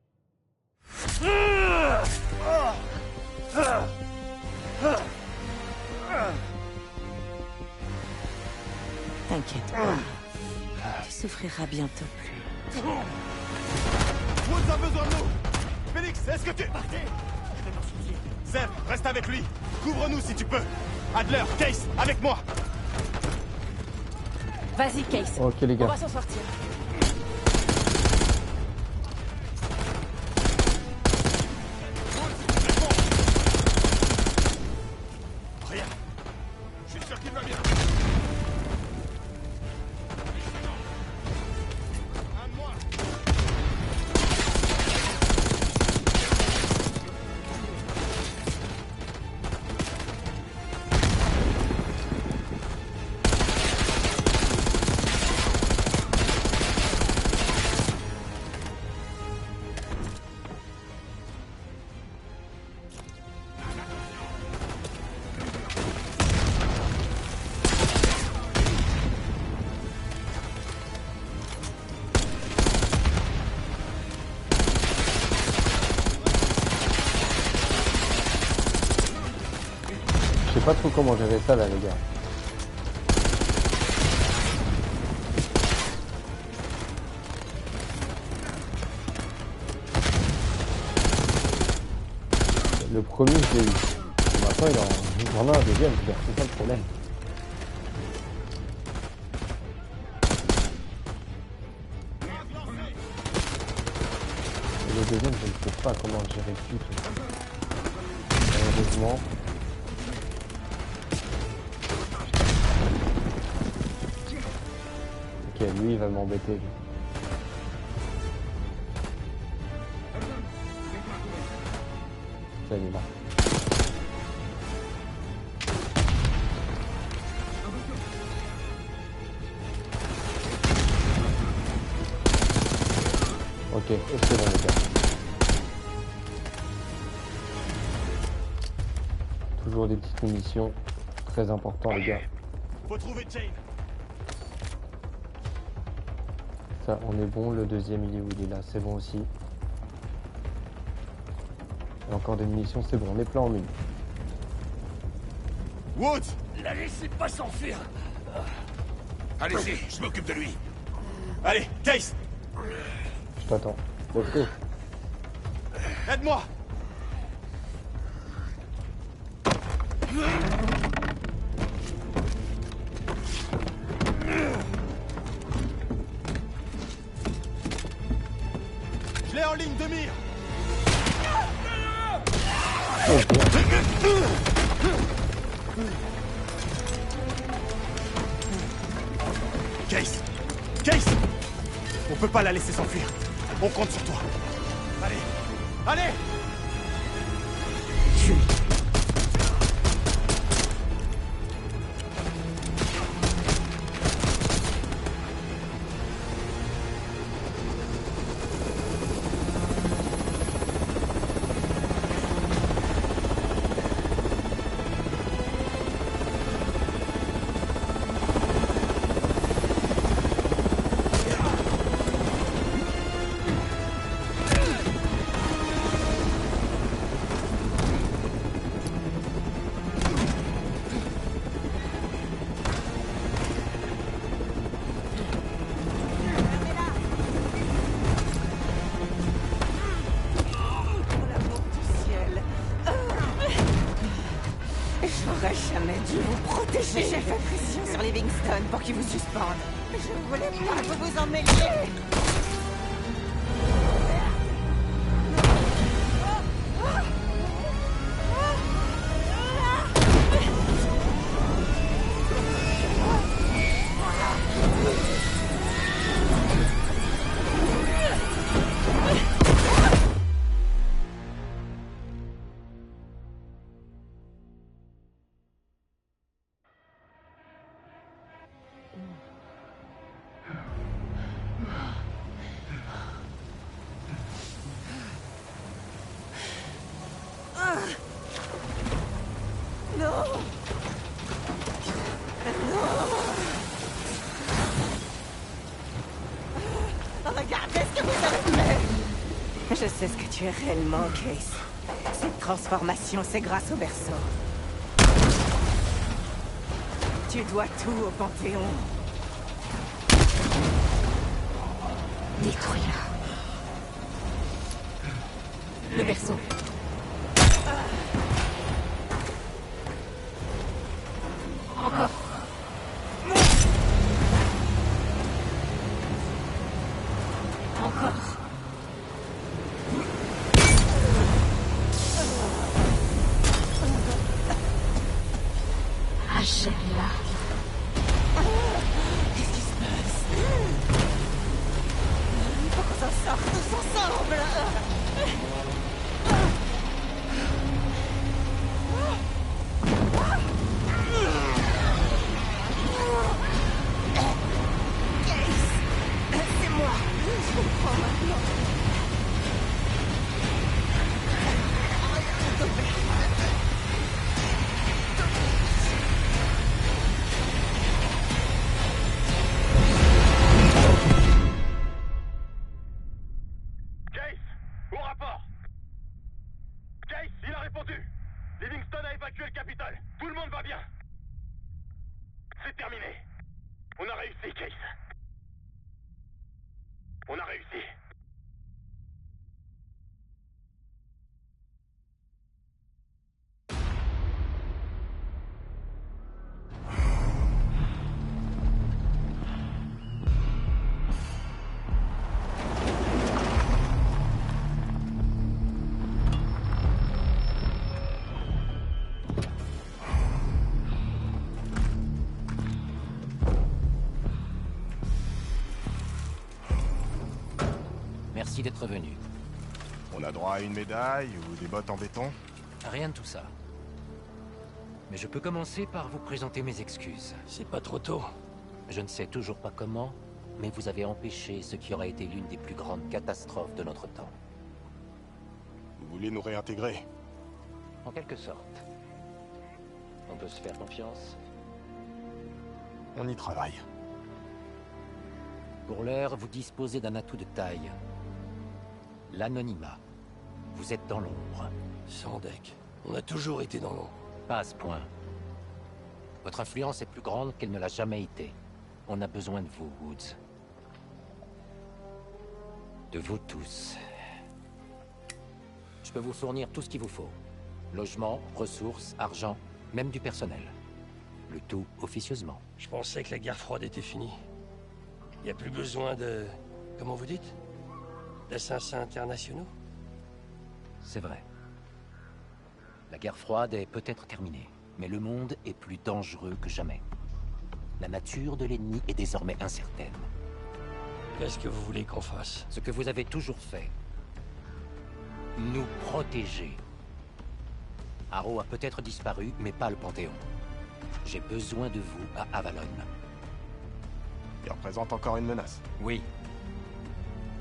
T'inquiète pas. Tu souffriras bientôt plus. Woods a besoin de nous! Félix, est-ce que tu... Partez! Je vais m'en soucier. Zeb, reste avec lui. Couvre-nous si tu peux. Adler, Case, avec moi. Vas-y, Case. Ok les On gars. va s'en sortir. Rien. Je suis sûr qu'il va bien. Un de moi. Je sais pas trop comment gérer ça là les gars. Le premier je l'ai eu. Et maintenant il en a un deuxième, c'est ça le problème. Et le deuxième je ne sais pas comment le gérer du tout. Malheureusement. Ok, lui il va m'embêter. Lui. Ça il est là. Ok, c'est bon les gars. Toujours des petites munitions. Très important les gars. Faut trouver Jane. Ça, on est bon. Le deuxième, il est où? Il est là. C'est bon aussi. Et encore des munitions, c'est bon. On est plein en mine. Woods! La laissez pas s'enfuir! Allez-y, je m'occupe de lui. Allez, Case! Je t'attends. Let's go. Aide-moi! Je l'ai en ligne de mire! Case! Case! On peut pas la laisser s'enfuir. On compte sur toi. Allez! Allez! dû vous protéger. J'ai fait pression sur Livingston pour qu'il vous suspende. Je voulais pas que vous en mêliez. Regardez ce que vous avez fait. Je sais ce que tu es réellement, Case. Cette transformation, c'est grâce au berceau. Tu dois tout au Panthéon. Détruis-la. Le berceau. Encore. Encore. Achève-la. Qu'est-ce qui se passe? Il faut qu'on s'en sorte tous ensemble. C'est moi. Je comprends maintenant. Case, au rapport. Case, il a répondu. Livingston a évacué le Capitole. Tout le monde va bien. C'est terminé. On a réussi, Case. On a réussi. Merci d'être venu. On a droit à une médaille ou des bottes en béton? Rien de tout ça. Mais je peux commencer par vous présenter mes excuses. C'est pas trop tôt. Je ne sais toujours pas comment, mais vous avez empêché ce qui aurait été l'une des plus grandes catastrophes de notre temps. Vous voulez nous réintégrer? En quelque sorte. On peut se faire confiance. On y travaille. Pour l'heure, vous disposez d'un atout de taille. L'anonymat. Vous êtes dans l'ombre. Sans deck. On a toujours été dans l'ombre. Pas à ce point. Votre influence est plus grande qu'elle ne l'a jamais été. On a besoin de vous, Woods. De vous tous. Je peux vous fournir tout ce qu'il vous faut. Logement, ressources, argent, même du personnel. Le tout officieusement. Je pensais que la guerre froide était finie. Il n'y a plus besoin de... Comment vous dites? D'assassins internationaux? C'est vrai. La guerre froide est peut-être terminée, mais le monde est plus dangereux que jamais. La nature de l'ennemi est désormais incertaine. Qu'est-ce que vous voulez qu'on fasse? Ce que vous avez toujours fait. Nous protéger. Harrow a peut-être disparu, mais pas le Panthéon. J'ai besoin de vous à Avalon. Il représente encore une menace. Oui.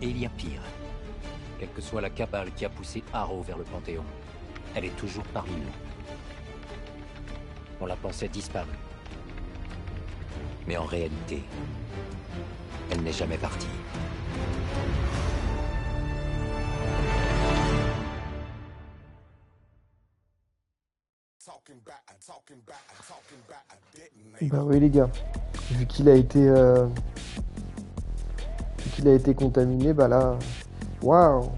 Et il y a pire. Quelle que soit la cabale qui a poussé Harrow vers le Panthéon, elle est toujours parmi nous. On la pensait disparue. Mais en réalité, elle n'est jamais partie. Bah oui les gars, vu qu'il a été contaminé, bah là, waouh.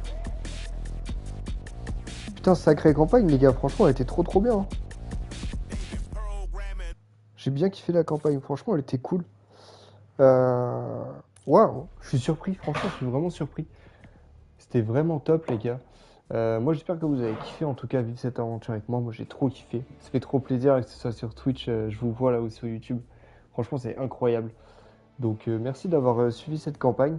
Putain, sacrée campagne les gars, franchement elle était trop bien. j'ai bien kiffé la campagne. Franchement, elle était cool. Euh, Waouh, je suis surpris. Franchement, je suis vraiment surpris. C'était vraiment top, les gars. Moi, j'espère que vous avez kiffé, en tout cas, vivre cette aventure avec moi. Moi, j'ai trop kiffé. Ça fait trop plaisir, que ce soit sur Twitch, je vous vois là ou sur YouTube. Franchement, c'est incroyable. Donc, merci d'avoir suivi cette campagne.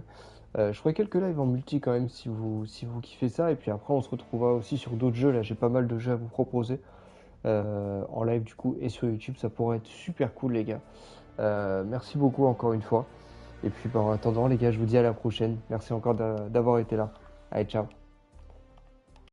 Je ferai quelques lives en multi quand même si vous kiffez ça. Et puis après, on se retrouvera aussi sur d'autres jeux. Là, j'ai pas mal de jeux à vous proposer en live du coup et sur YouTube. Ça pourrait être super cool, les gars. Merci beaucoup encore une fois. Et puis, bah, en attendant, les gars, je vous dis à la prochaine. Merci encore d'avoir été là. Allez, ciao.